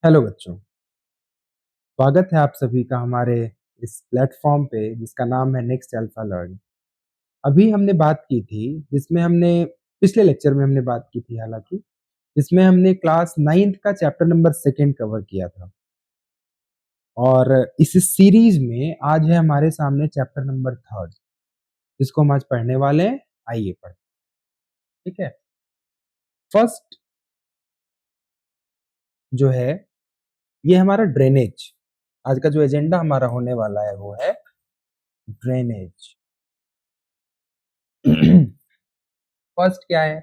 Hello बच्चों, स्वागत है आप सभी का हमारे इस प्लेटफॉर्म पे जिसका नाम है नेक्स्ट अल्फा लर्न। अभी हमने बात की थी जिसमें हमने पिछले लेक्चर में हमने बात की थी हालांकि जिसमें हमने क्लास 9th का चैप्टर नंबर 2 कवर किया था। और इस सीरीज में आज है हमारे सामने चैप्टर नंबर 3 जिसको हम आज पढ़ने वाले हैं। आइए पढ़। ठीक है। फर्स्ट जो है ये हमारा ड्रेनेज। आज का जो एजेंडा हमारा होने वाला है वो है ड्रेनेज। फर्स्ट क्या है,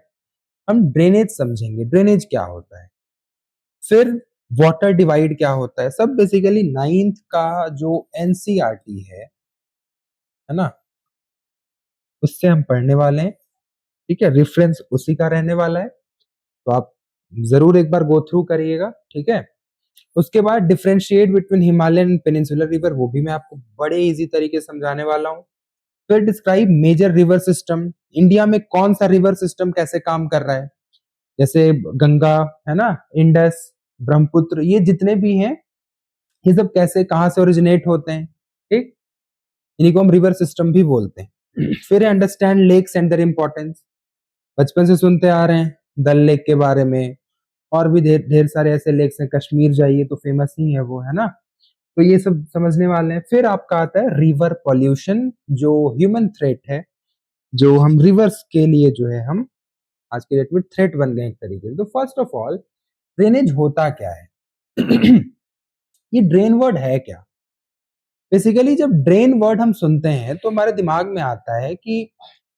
हम ड्रेनेज समझेंगे, ड्रेनेज क्या होता है, फिर वाटर डिवाइड क्या होता है, सब बेसिकली 9th का जो एनसीईआरटी है ना, उससे हम पढ़ने वाले हैं। ठीक है, रेफरेंस उसी का रहने वाला है, तो आप जरूर एक बार गो थ्रू करिएगा। ठीक है। उसके बाद differentiate between Himalayan and peninsular river, वो भी मैं आपको बड़े इजी तरीके से समझाने वाला हूँ। फिर describe major river system, India में कौन सा रिवर सिस्टम कैसे काम कर रहा है, जैसे गंगा है ना, इंडस, ब्रह्मपुत्र, ये जितने भी हैं ये सब कैसे कहाँ से ओरिजिनेट होते हैं। ठीक, इन्हीं को हम रिवर सिस्टम भी बोलते हैं। फिर understand lakes and their importance, बचपन से सुनते आ रहे हैं डल लेक के बारे में, और भी ढेर ढेर सारे ऐसे लेक्स हैं, कश्मीर जाइए तो फेमस ही है वो, है ना। तो ये सब समझने वाले हैं। फिर आपका आता है रिवर पॉल्यूशन, जो ह्यूमन थ्रेट है, जो हम रिवर्स के लिए जो है हम आज के डेट में थ्रेट बन गए एक तरीके से। तो फर्स्ट ऑफ ऑल ड्रेनेज होता क्या है? ये ड्रेन वर्ड है क्या? बेसिकली जब ड्रेन वर्ड हम सुनते हैं तो हमारे दिमाग में आता है कि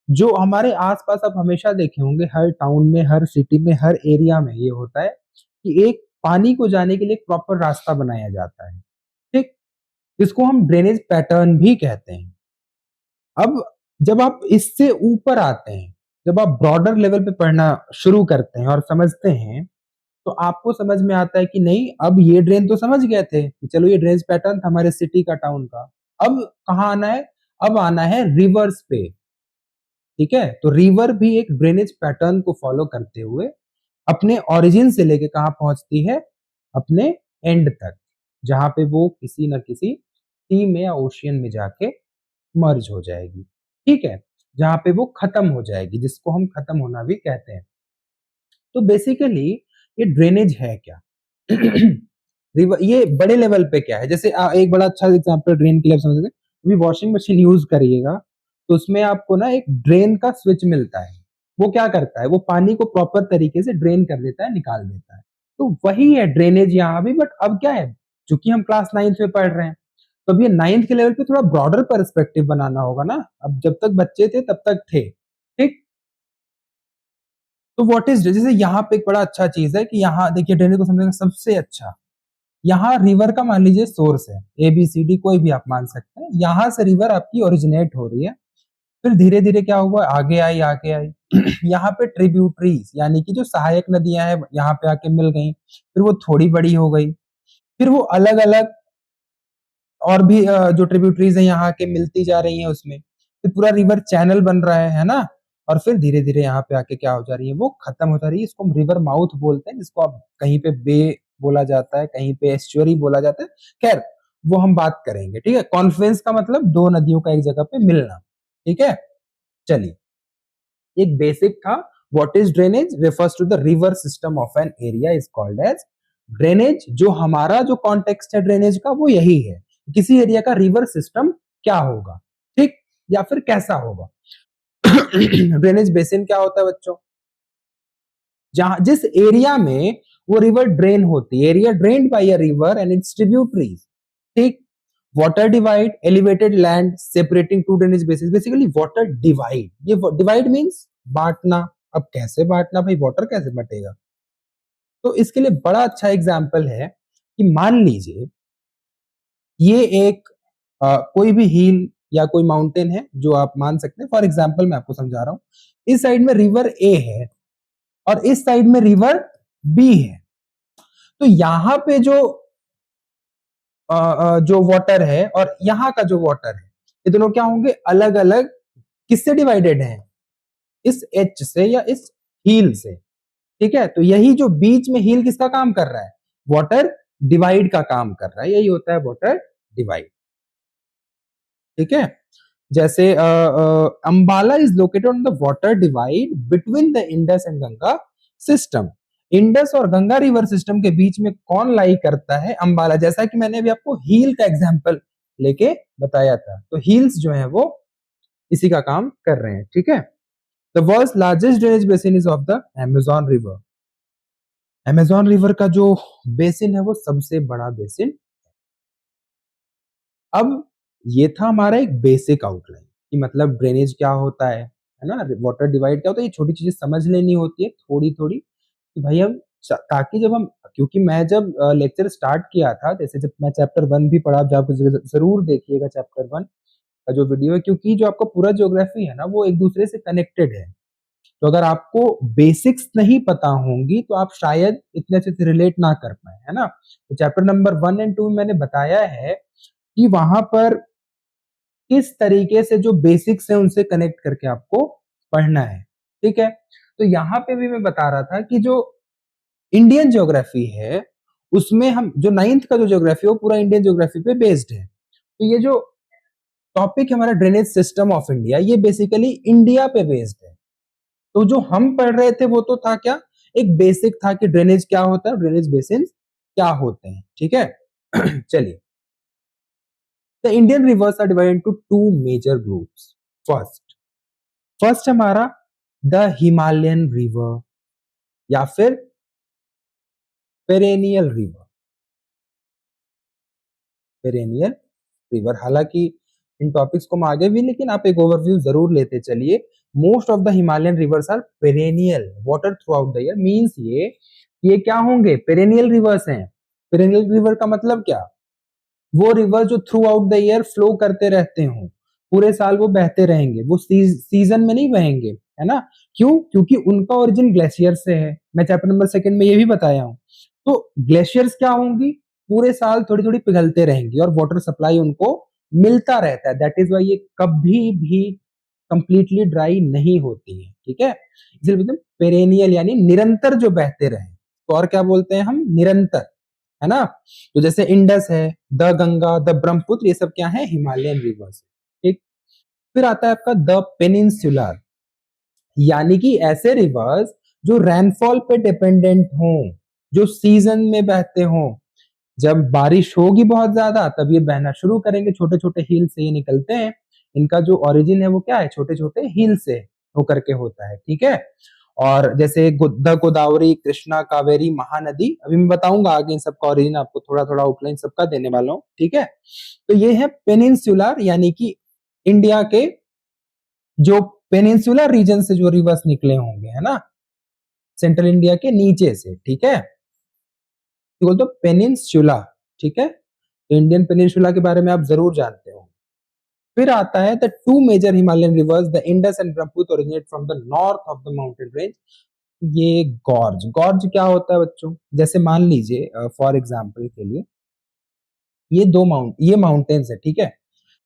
जो हमारे आसपास आप हमेशा देखे होंगे, हर टाउन में, हर सिटी में, हर एरिया में ये होता है कि एक पानी को जाने के लिए एक प्रॉपर रास्ता बनाया जाता है। ठीक, जिसको हम ड्रेनेज पैटर्न भी कहते हैं। अब जब आप इससे ऊपर आते हैं, जब आप ब्रॉडर लेवल पे पढ़ना शुरू करते हैं और समझते हैं, तो आपको समझ में आता है कि नहीं, अब ये ड्रेन तो समझ गए थे कि चलो ये ड्रेनेज पैटर्न था हमारे सिटी का, टाउन का। अब कहाँ आना है? अब आना है रिवर्स पे। ठीक है, तो रिवर भी एक ड्रेनेज पैटर्न को फॉलो करते हुए अपने ओरिजिन से लेके कहाँ पहुंचती है, अपने एंड तक, जहां पे वो किसी न किसी सी में या ओशियन में जाके मर्ज हो जाएगी। ठीक है, जहां पे वो खत्म हो जाएगी, जिसको हम खत्म होना भी कहते हैं। तो बेसिकली ये ड्रेनेज है क्या? रिवर ये बड़े लेवल पे क्या है, जैसे एक बड़ा अच्छा एग्जांपल ड्रेन के लिए समझ सकते हैं। अभी वॉशिंग मशीन यूज करिएगा तो उसमें आपको ना एक ड्रेन का स्विच मिलता है। वो क्या करता है, वो पानी को प्रॉपर तरीके से ड्रेन कर देता है, निकाल देता है। तो वही है ड्रेनेज यहाँ भी। बट अब क्या है, चूंकि हम क्लास 9th में पढ़ रहे हैं, तो अब ये 9th के लेवल पे थोड़ा ब्रॉडर पर्सपेक्टिव बनाना होगा ना। अब जब तक बच्चे थे तब तक थे। ठीक, तो व्हाट इज, जैसे यहाँ पे एक बड़ा अच्छा चीज है कि यहाँ देखिए ड्रेनेज को समझने का सबसे अच्छा, यहाँ रिवर का मान लीजिए सोर्स है, ए बी सी डी कोई भी आप मान सकते हैं, यहाँ से रिवर आपकी ओरिजिनेट हो रही है। फिर धीरे धीरे क्या हुआ, आगे आई आगे आई। यहाँ पे ट्रिब्यूटरीज यानी कि जो सहायक नदियां हैं यहाँ पे आके मिल गई, फिर वो थोड़ी बड़ी हो गई, फिर वो अलग अलग और भी जो ट्रिब्यूटरीज है यहाँ के मिलती जा रही है उसमें, फिर पूरा रिवर चैनल बन रहा है ना। और फिर धीरे धीरे यहाँ पे आके क्या हो जा रही है, वो खत्म हो जा रही है। इसको हम रिवर माउथ बोलते हैं, जिसको आप कहीं पे बे बोला जाता है, कहीं पे एस्चुअरी बोला जाता है। खैर, वो हम बात करेंगे। ठीक है, कॉन्फ्लुएंस का मतलब दो नदियों का एक जगह पे मिलना। ठीक है, चलिए, एक बेसिक था। What is drainage? Refers to the river system of an area is called as drainage. जो हमारा जो कॉन्टेक्स्ट है ड्रेनेज का वो यही है, किसी एरिया का रिवर सिस्टम क्या होगा, ठीक, या फिर कैसा होगा। ड्रेनेज बेसिन क्या होता है बच्चों? जहां जिस एरिया में वो रिवर ड्रेन होती है, area drained by a river and its tributaries. ठीक, water divide, elevated land separating two drainage basis, basically water divide. ये डिवाइड मींस बांटना। अब कैसे बांटना भाई, वाटर कैसे बटेगा? तो इसके लिए बड़ा अच्छा एग्जाम्पल है कि मान लीजिए ये एक कोई भी हिल या कोई माउंटेन है जो आप मान सकते हैं। फॉर एग्जाम्पल मैं आपको समझा रहा हूं, इस साइड में रिवर ए है और इस साइड में रिवर बी है। तो यहां पे जो वाटर है और यहाँ का जो वाटर है, ये दोनों क्या होंगे, अलग अलग। किससे डिवाइडेड है? इस एच से या इस हील से। ठीक है, तो यही जो बीच में हील किसका काम कर रहा है, वाटर डिवाइड का काम कर रहा है, यही होता है वाटर डिवाइड। ठीक है, जैसे Ambala is located on the water divide between the Indus and Ganga system. Indus और गंगा रिवर सिस्टम के बीच में कौन लाई करता है? अंबाला। जैसा कि मैंने अभी आपको हील का एग्जांपल लेके बताया था, तो हील्स जो है वो इसी का काम कर रहे हैं। ठीक है, the world's largest drainage basin is of the Amazon river. Amazon river का जो बेसिन है वो सबसे बड़ा बेसिन। अब ये था हमारा एक बेसिक आउटलाइन कि मतलब ड्रेनेज क्या होता है ना, वाटर डिवाइड क्या होता है, ये छोटी चीजें समझ लेनी होती है थोड़ी थोड़ी कि भाई हम ताकि जब हम, क्योंकि मैं जब लेक्चर स्टार्ट किया था, जैसे जब मैं चैप्टर 1 भी पढ़ा, आप जरूर देखिएगा चैप्टर 1 का जो वीडियो है, क्योंकि जो आपका पूरा ज्योग्राफी है ना वो एक दूसरे से कनेक्टेड है। तो अगर आपको बेसिक्स नहीं पता होंगी तो आप शायद इतने अच्छे से रिलेट ना कर पाए, है ना। तो चैप्टर नंबर 1 एंड 2 में मैंने बताया है कि वहां पर किस तरीके से जो बेसिक्स है उनसे कनेक्ट करके आपको पढ़ना है। ठीक है, तो यहाँ पे भी मैं बता रहा था कि जो इंडियन ज्योग्राफी है उसमें हम जो 9th का जो ज्योग्राफी है वो पूरा इंडियन ज्योग्राफी पे बेस्ड है। तो ये जो टॉपिक है हमारा ड्रेनेज सिस्टम ऑफ इंडिया, ये बेसिकली इंडिया पे बेस्ड है। तो जो हम पढ़ रहे थे वो तो था क्या, एक बेसिक था कि ड्रेनेज क्या होता है, ड्रेनेज बेसिन क्या होते हैं। ठीक है चलिए, the Indian rivers are divided into two major groups. First first हमारा द हिमालयन रिवर या फिर पेरेनियल रिवर। पेरेनियल रिवर, हालांकि इन टॉपिक्स को हम आगे भी, लेकिन आप एक ओवरव्यू जरूर लेते चलिए। Most of the Himalayan rivers are perennial water throughout the year. Means ये क्या होंगे, पेरेनियल रिवर्स हैं। पेरेनियल रिवर का मतलब क्या, वो रिवर जो throughout the year flow करते रहते हो, पूरे साल वो बहते रहेंगे, वो सीजन में नहीं बहेंगे, है ना। क्यों? क्योंकि उनका ओरिजिन ग्लेशियर से है। मैं चैप्टर नंबर 2 में ये भी बताया हूं। तो ग्लेशियर्स क्या होंगी, पूरे साल थोड़ी थोड़ी पिघलते रहेंगी और वाटर सप्लाई उनको मिलता रहता है। दैट इज वाई ये कभी भी कंप्लीटली ड्राई नहीं होती है। ठीक है, इसलिए बोलते हैं पेरेनियल, यानी निरंतर जो बहते रहे। तो और क्या बोलते हैं हम, निरंतर, है ना। तो जैसे इंडस है, द गंगा, द ब्रह्मपुत्र, ये सब क्या है, हिमालयन रिवर्स। ठीक, फिर आता है आपका द पेनिनसुलर, यानी कि ऐसे रिवर्स जो रेनफॉल पे डिपेंडेंट हो, जो सीजन में बहते हो। जब बारिश होगी बहुत ज्यादा तब ये बहना शुरू करेंगे, छोटे छोटे हिल से ये निकलते हैं। इनका जो ओरिजिन है वो क्या है, छोटे छोटे हिल से होकर के होता है। ठीक है, और जैसे द गोदावरी, कृष्णा, कावेरी, महानदी, अभी मैं बताऊंगा आगे इन सबका ओरिजिन, आपको थोड़ा थोड़ा आउटलाइन सबका देने वाला हूँ। ठीक है, तो ये है पेनिनसुलर, यानी कि इंडिया के जो पेनिनसुलर रीजन से जो रिवर्स निकले होंगे, है ना, सेंट्रल इंडिया के नीचे से। ठीक है, तो पेनिनसुला। ठीक है, तो इंडियन पेनिनसुला के बारे में आप जरूर जानते हो। फिर आता है the two major Himalayan rivers, the Indus and Brahmaputra, originate from the north of the mountain range. ये गॉर्ज, गॉर्ज क्या होता है बच्चों, जैसे मान लीजिए फॉर एग्जांपल के लिए ये माउंटेन्स है। ठीक है,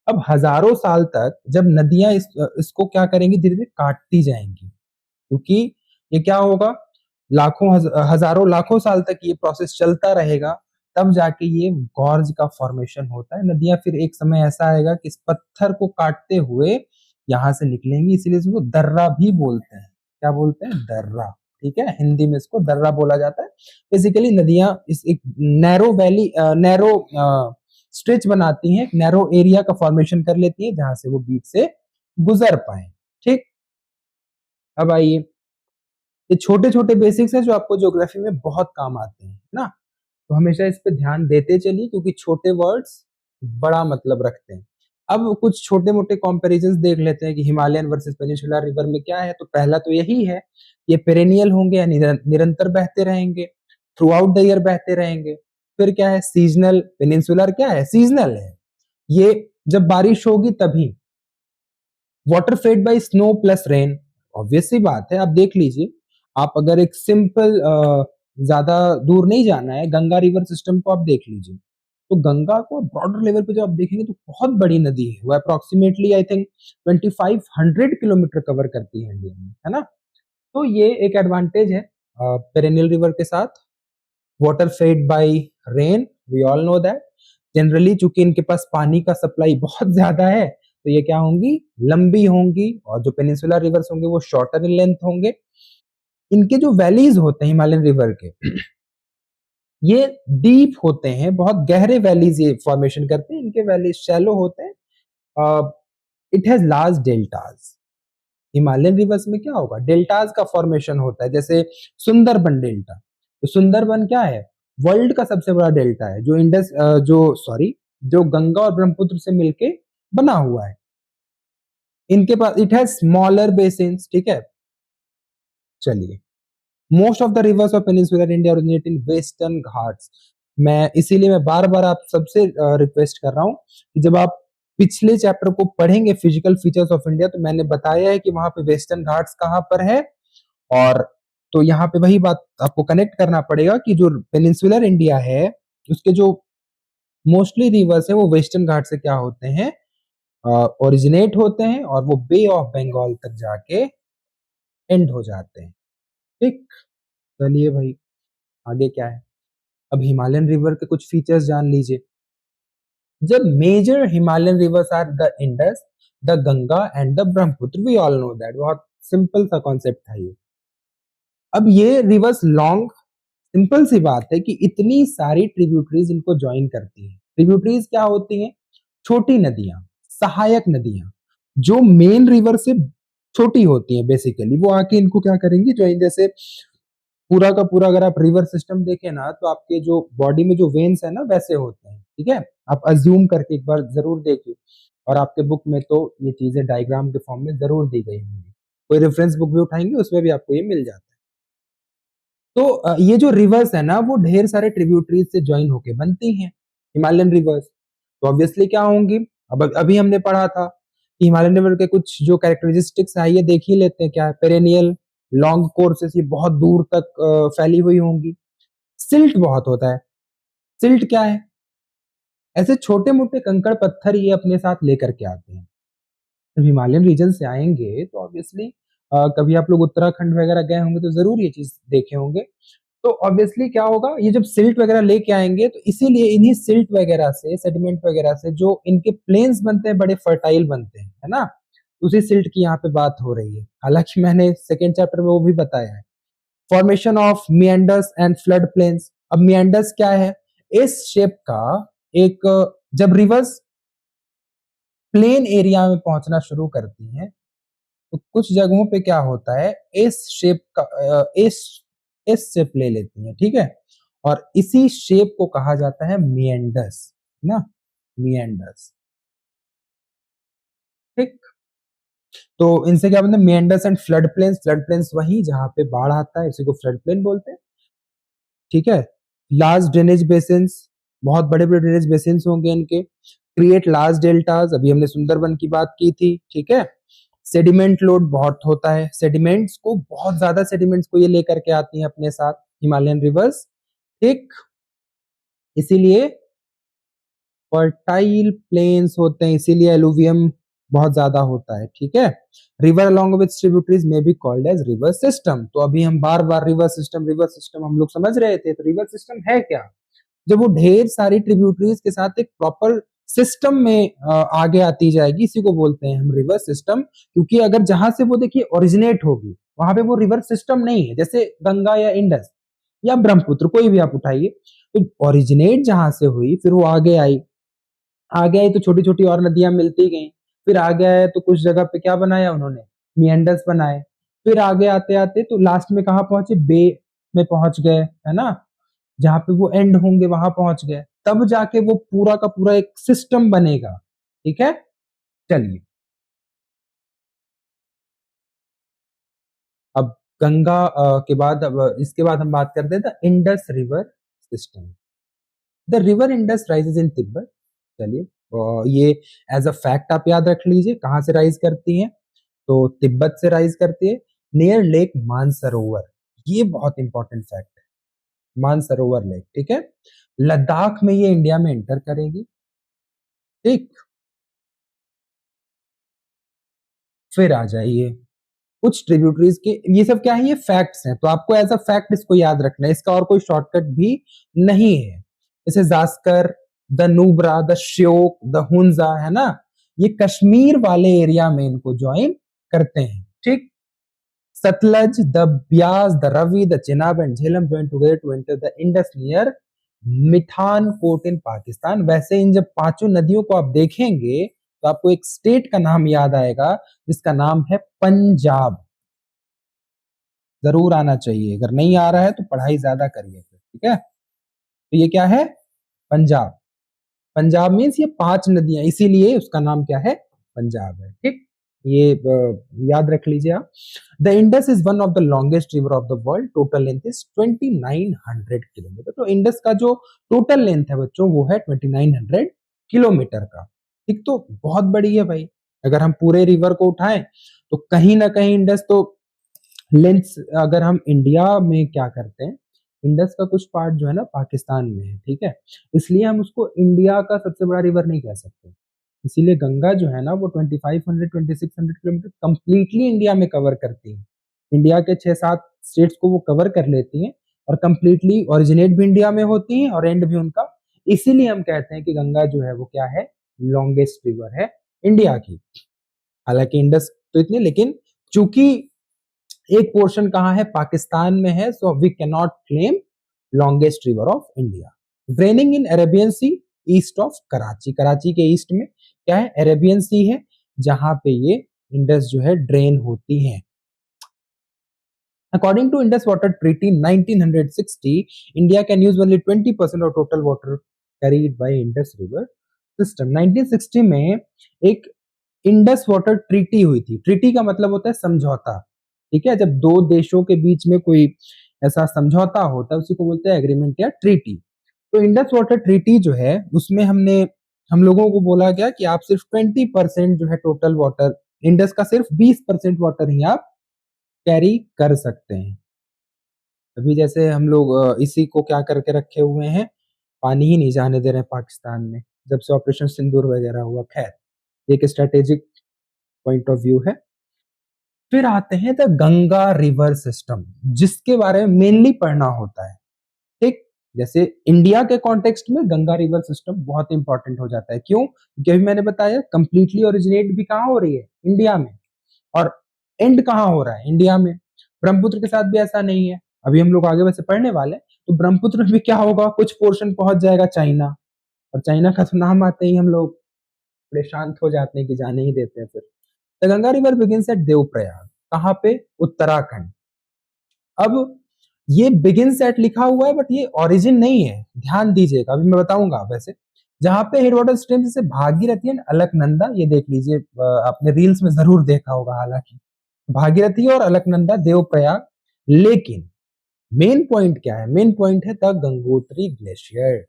अब हजारों साल तक जब नदियां इसको क्या करेंगी, धीरे धीरे काटती जाएंगी, क्योंकि ये क्या होगा, हजारों लाखों साल तक ये प्रोसेस चलता रहेगा, तब जाके ये गॉर्ज का फॉर्मेशन होता है। नदियां फिर एक समय ऐसा आएगा कि इस पत्थर को काटते हुए यहां से निकलेंगी, इसलिए इसको दर्रा भी बोलते हैं। क्या बोलते हैं, दर्रा। ठीक है, हिंदी में इसको दर्रा बोला जाता है। बेसिकली नदियां इस एक नैरो वैली, नैरो स्ट्रेच बनाती हैं, एक नैरो एरिया का फॉर्मेशन कर लेती है जहां से वो बीच से गुजर पाए। ठीक, अब आइए, ये छोटे छोटे बेसिक्स हैं जो आपको ज्योग्राफी में बहुत काम आते हैं ना, तो हमेशा इस पे ध्यान देते चलिए, क्योंकि छोटे वर्ड्स बड़ा मतलब रखते हैं। अब कुछ छोटे मोटे कंपैरिजंस देख लेते हैं कि हिमालयन वर्सेस पेनिनसुलर रिवर में क्या है। तो पहला तो यही है, ये पेरेनियल होंगे, यानी निरंतर बहते रहेंगे, थ्रू आउट द ईयर बहते रहेंगे। फिर क्या है, सीजनल, पेनिनसुलर क्या है, सीजनल है। ये जब बारिश होगी तभी, water fed by snow plus rain, obvious सी बात है। आप देख लीजिए, आप अगर एक सिंपल, ज्यादा दूर नहीं जाना है, गंगा रिवर सिस्टम को आप देख लीजिए। तो गंगा को ब्रॉडर लेवल पे जब आप देखेंगे तो बहुत बड़ी नदी है, वो approximately I think 2500 kilometre cover करती है इंडिया में, है ना। तो ये एक एडवांटेज है पेरेनियल रिवर के साथ। Water fed by rain, we all know that. Generally चूंकि इनके पास पानी का सप्लाई बहुत ज्यादा है, तो ये क्या होंगी, लंबी होंगी, और जो पेनिनसुलर रिवर्स होंगे वो शॉर्टर इन लेंथ होंगे। इनके जो वैलीज होते हैं हिमालयन रिवर के, ये डीप होते हैं, बहुत गहरे वैलीज ये फॉर्मेशन करते हैं, इनके वैलीज शैलो होते हैं। It has large deltas. Himalayan reverse में क्या होगा, डेल्टाज का फॉर्मेशन होता है, जैसे सुंदरबन डेल्टा। तो सुंदरबन क्या है, वर्ल्ड का सबसे बड़ा डेल्टा है, जो जो गंगा और ब्रह्मपुत्र से मिलके बना हुआ है। इनके पास इट हैज स्मॉलर बेसिन्स, ठीक है। चलिए, most of the reverse of peninsular India originate in western Ghats. मैं बार बार आप सबसे रिक्वेस्ट कर रहा हूं कि जब आप पिछले चैप्टर को पढ़ेंगे, फिजिकल फीचर्स ऑफ इंडिया, तो मैंने बताया है कि वहां पे वेस्टर्न घाट्स कहां पर है। और तो यहाँ पे वही बात आपको कनेक्ट करना पड़ेगा कि जो पेनिनसुलर इंडिया है, उसके जो मोस्टली रिवर्स है वो वेस्टर्न घाट से क्या होते हैं, ओरिजिनेट होते हैं, और वो बे ऑफ बंगाल तक जाके एंड हो जाते हैं। ठीक, चलिए भाई, आगे क्या है। अब हिमालयन रिवर के कुछ फीचर्स जान लीजिए। जब major Himalayan rivers are the Indus, the Ganga and the Brahmaputra, we all know that. बहुत सिंपल सा कॉन्सेप्ट था ये। अब ये रिवर्स लॉन्ग, सिंपल सी बात है कि इतनी सारी ट्रिब्यूटरीज इनको ज्वाइन करती हैं। ट्रिब्यूटरीज क्या होती हैं, छोटी नदियां, सहायक नदियां, जो मेन रिवर से छोटी होती हैं बेसिकली, वो आके इनको क्या करेंगी, ज्वाइन। जैसे पूरा का पूरा अगर आप रिवर सिस्टम देखें ना, तो आपके जो बॉडी में जो वेन्स है ना, वैसे होते हैं, ठीक है। आप अज्यूम करके एक बार जरूर देखिए, और आपके बुक में तो ये चीजें डायग्राम के फॉर्म में जरूर दी गई होंगी। कोई रेफरेंस बुक भी उठाएंगे, उसमें भी आपको ये मिल जाता है। तो ये जो रिवर्स है ना, वो ढेर सारे ट्रिब्यूटरीज से ज्वाइन होके बनती हैं हिमालयन रिवर्स। तो ऑब्वियसली क्या होंगी, अब अभी हमने पढ़ा था कि हिमालयन रिवर के कुछ जो कैरेक्टरिस्टिक्स है, ये देख ही लेते हैं। क्या है, पेरेनियल लॉन्ग कोर्सेस, ये बहुत दूर तक फैली हुई होंगी। सिल्ट बहुत होता है। सिल्ट क्या है, ऐसे छोटे मोटे कंकड़ पत्थर ये अपने साथ लेकर के आते हैं। जब हिमालयन रीजन से आएंगे तो ऑब्वियसली कभी आप लोग उत्तराखंड वगैरह गए होंगे तो जरूर ये चीज देखे होंगे। तो ऑब्वियसली क्या होगा, ये जब सिल्ट वगैरह लेके आएंगे, तो इसीलिए इन्हीं सिल्ट वगैरह से, सेडिमेंट वगैरह से जो इनके प्लेन्स बनते हैं, बड़े फर्टाइल बनते हैं, है ना। उसी सिल्ट की यहाँ पे बात हो रही है, हालांकि मैंने सेकेंड चैप्टर में वो भी बताया है। Formation of meanders and flood plains. अब मियंडर्स क्या है, इस शेप का एक, जब रिवर्स प्लेन एरिया में पहुंचना शुरू करती हैं, तो कुछ जगहों पे क्या होता है, इस शेप का, इस शेप ले लेती है, ठीक है। और इसी शेप को कहा जाता है मियंडर्स, ना, मियंडर्स। ठीक, तो इनसे क्या बनता है, meanders and flood plains. Flood plains वही जहां पे बाढ़ आता है, इसी को फ्लड प्लेन बोलते हैं, ठीक है। लार्ज ड्रेनेज बेसिन्स, बहुत बड़े बड़े ड्रेनेज बेसिन्स होंगे इनके। क्रिएट लार्ज डेल्टाज, अभी हमने सुंदरबन की बात की थी, ठीक है। सेडिमेंट लोड बहुत होता है, सेडिमेंट्स को, बहुत ज्यादा सेडिमेंट्स को ये लेकर के आती हैं अपने साथ हिमालयन रिवर्स। ठीक, इसीलिए फर्टाइल प्लेन्स होते हैं, इसीलिए एलुवियम बहुत ज्यादा होता है, ठीक है। रिवर अलोंग विद ट्रिब्यूटरीज में be called as river system. तो अभी हम बार बार रिवर सिस्टम हम लोग समझ रहे थे, तो रिवर सिस्टम है क्या, जब वो ढेर सारी ट्रिब्यूटरीज के साथ एक प्रॉपर सिस्टम में आगे आती जाएगी, इसी को बोलते हैं हम रिवर सिस्टम। क्योंकि अगर जहां से वो देखिए ओरिजिनेट होगी, वहां पे वो रिवर सिस्टम नहीं है, जैसे गंगा या इंडस या ब्रह्मपुत्र, कोई भी आप उठाइए, तो ओरिजिनेट जहां से हुई, फिर वो आगे आई, आगे आई तो छोटी छोटी और नदियां मिलती गई। फिर आगे आए तो कुछ जगह पे क्या बनाया उन्होंने, मियंडर्स बनाए। फिर आगे आते आते तो लास्ट में कहाँ पहुंचे, बे में पहुंच गए, है ना, जहां पे वो एंड होंगे वहां पहुंच गए, तब जाके वो पूरा का पूरा एक सिस्टम बनेगा, ठीक है। चलिए, अब गंगा के बाद, अब इसके बाद हम बात करते हैं the Indus river system. The river Indus rises in Tibet. चलिए, ये एज अ फैक्ट आप याद रख लीजिए, कहाँ से राइज करती हैं, तो तिब्बत से राइज करती है, नियर लेक मानसरोवर। ये बहुत इंपॉर्टेंट फैक्ट है, मानसरोवर लेक, ठीक है। लद्दाख में ये इंडिया में एंटर करेगी। ठीक, फिर आ जाइए, कुछ ट्रिब्यूटरीज के, ये सब क्या है, ये फैक्ट्स हैं, तो आपको एज अ फैक्ट इसको याद रखना है, इसका और कोई शॉर्टकट भी नहीं है। जैसे Zanskar, the Nubra, the Shyok, the Hunza, है ना, ये कश्मीर वाले एरिया में इनको ज्वाइन करते हैं, ठीक। Sutlej, the Beas, the Ravi, the Chenab and Jhelum join together to enter the Indus near Mithankot in Pakistan. वैसे इन जब पांचों नदियों को आप देखेंगे तो आपको एक स्टेट का नाम याद आएगा जिसका नाम है पंजाब। जरूर आना चाहिए, अगर नहीं आ रहा है तो पढ़ाई ज्यादा करिए फिर, ठीक है। तो ये क्या है, पंजाब। पंजाब मीन्स ये पांच नदियां, इसीलिए उसका नाम क्या है, पंजाब है, ठीक। ये याद रख लीजिए आप। The Indus is one of the longest river of the world, total length is 2900 kilometre. तो इंडस का जो टोटल लेंथ है बच्चों वो है 2900 किलोमीटर का, ठीक। तो बहुत बड़ी है भाई, अगर हम पूरे रिवर को उठाएं तो कहीं ना कहीं इंडस तो लेंथ, अगर हम इंडिया में क्या करते हैं, इंडस का कुछ पार्ट जो है ना पाकिस्तान में है, ठीक है, इसलिए हम उसको इंडिया का सबसे बड़ा रिवर नहीं कह सकते। इसीलिए गंगा जो है ना वो 2500 2600 किलोमीटर कंप्लीटली इंडिया में कवर करती है। इंडिया के 6-7 स्टेट्स को वो कवर कर लेती हैं और कंप्लीटली ओरिजिनेट भी इंडिया में होती हैं और एंड भी उनका। इसीलिए हम कहते हैं कि गंगा जो है वो क्या है, लॉन्गेस्ट रिवर है इंडिया की। हालांकि इंडस तो इतनी, लेकिन चूंकि एक पोर्शन कहाँ है, पाकिस्तान में है, so we can not claim longest river of India. Draining in Arabian sea east of Karachi, Karachi के ईस्ट में क्या है, अरेबियन सी है, जहां पे ये इंडस जो है ड्रेन होती है। According to Indus Water Treaty 1960, India can use only 20% of total water carried by Indus River system। 1960 में एक इंडस वाटर ट्रीटी हुई थी। ट्रीटी का मतलब होता है समझौता, ठीक है। जब दो देशों के बीच में कोई ऐसा समझौता होता है उसी को बोलते हैं एग्रीमेंट या ट्रीटी। तो इंडस वाटर ट्रीटी जो है उसमें हम लोगों को बोला गया कि आप सिर्फ 20% जो है टोटल वाटर, इंडस का सिर्फ 20% वाटर ही आप कैरी कर सकते हैं। अभी जैसे हम लोग इसी को क्या करके रखे हुए हैं, पानी ही नहीं जाने दे रहे हैं पाकिस्तान में, जब से ऑपरेशन सिंदूर वगैरह हुआ। खैर, एक स्ट्रेटेजिक पॉइंट ऑफ व्यू है। फिर आते हैं द गंगा रिवर सिस्टम, जिसके बारे में मेनली पढ़ना होता है, ठीक। जैसे इंडिया के कॉन्टेक्स्ट में गंगा रिवर सिस्टम बहुत इंपॉर्टेंट हो जाता है। क्यों? क्योंकि अभी मैंने बताया कंप्लीटली ओरिजिनेट भी कहाँ हो रही है, इंडिया में, और एंड कहाँ हो रहा है, इंडिया में। ब्रह्मपुत्र के साथ भी ऐसा नहीं है, अभी हम लोग आगे वैसे पढ़ने वाले हैं। तो ब्रह्मपुत्र में भी क्या होगा, कुछ पोर्शन पहुंच जाएगा चाइना, और चाइना का तो नाम आते ही हम लोग बड़े शांत हो जाते हैं कि जाने ही देते हैं फिर। The Ganga river begins at Devprayag, कहाँ पे, उत्तराखंड। अब ये बिगिंस एट लिखा हुआ है बट ये ओरिजिन नहीं है, ध्यान दीजिएगा, अभी मैं बताऊंगा। वैसे जहां पे हेड वाटर स्ट्रीम जैसे भागीरथी एंड अलकनंदा, ये देख लीजिए, आपने रील्स में जरूर देखा होगा, हालांकि भागीरथी और अलकनंदा देवप्रयाग। लेकिन मेन पॉइंट क्या है, मेन पॉइंट है द गंगोत्री ग्लेशियर।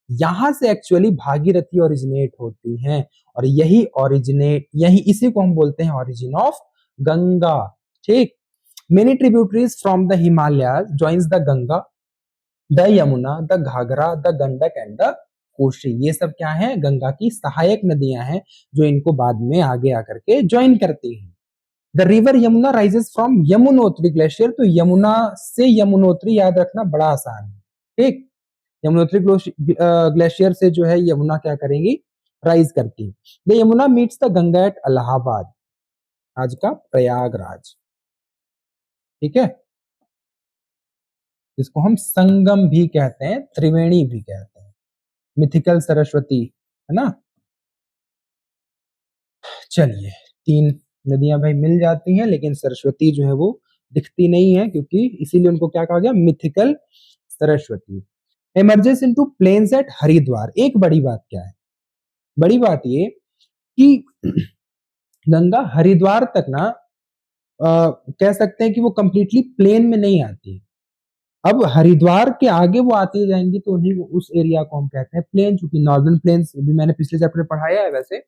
यहां से एक्चुअली भागीरथी ओरिजिनेट होती हैं, और यही इसी को हम बोलते हैं ओरिजिन ऑफ गंगा, ठीक। Many tributaries from the Himalayas joins the Ganga, the Yamuna, the Ghaghara, the Gandak and the Kosi. ये सब क्या है, गंगा की सहायक नदियां हैं जो इनको बाद में आगे आकर के ज्वाइन करती हैं। The river Yamuna rises from Yamunotri glacier, तो यमुना से यमुनोत्री याद रखना बड़ा आसान है, ठीक। यमुनोत्री ग्लेशियर से जो है यमुना क्या करेंगी, राइज करती है। The Yamuna meets the Ganga at Allahabad, आज का प्रयागराज, ठीक है। इसको हम संगम भी कहते हैं, त्रिवेणी भी कहते हैं, मिथिकल सरस्वती, है ना। चलिए, तीन नदियां भाई मिल जाती हैं, लेकिन सरस्वती जो है वो दिखती नहीं है, क्योंकि इसीलिए उनको क्या कहा गया, mythical Saraswati. Emerges into plains at Haridwar. एक बड़ी बात क्या है, बड़ी बात ये कि गंगा हरिद्वार तक ना कह सकते हैं कि वो कंप्लीटली प्लेन में नहीं आती। अब हरिद्वार के आगे वो आती जाएंगी तो उन्हीं उस एरिया को हम कहते हैं प्लेन। चूंकि नॉर्दर्न प्लेन्स भी मैंने पिछले चैप्टर में पढ़ाया है, वैसे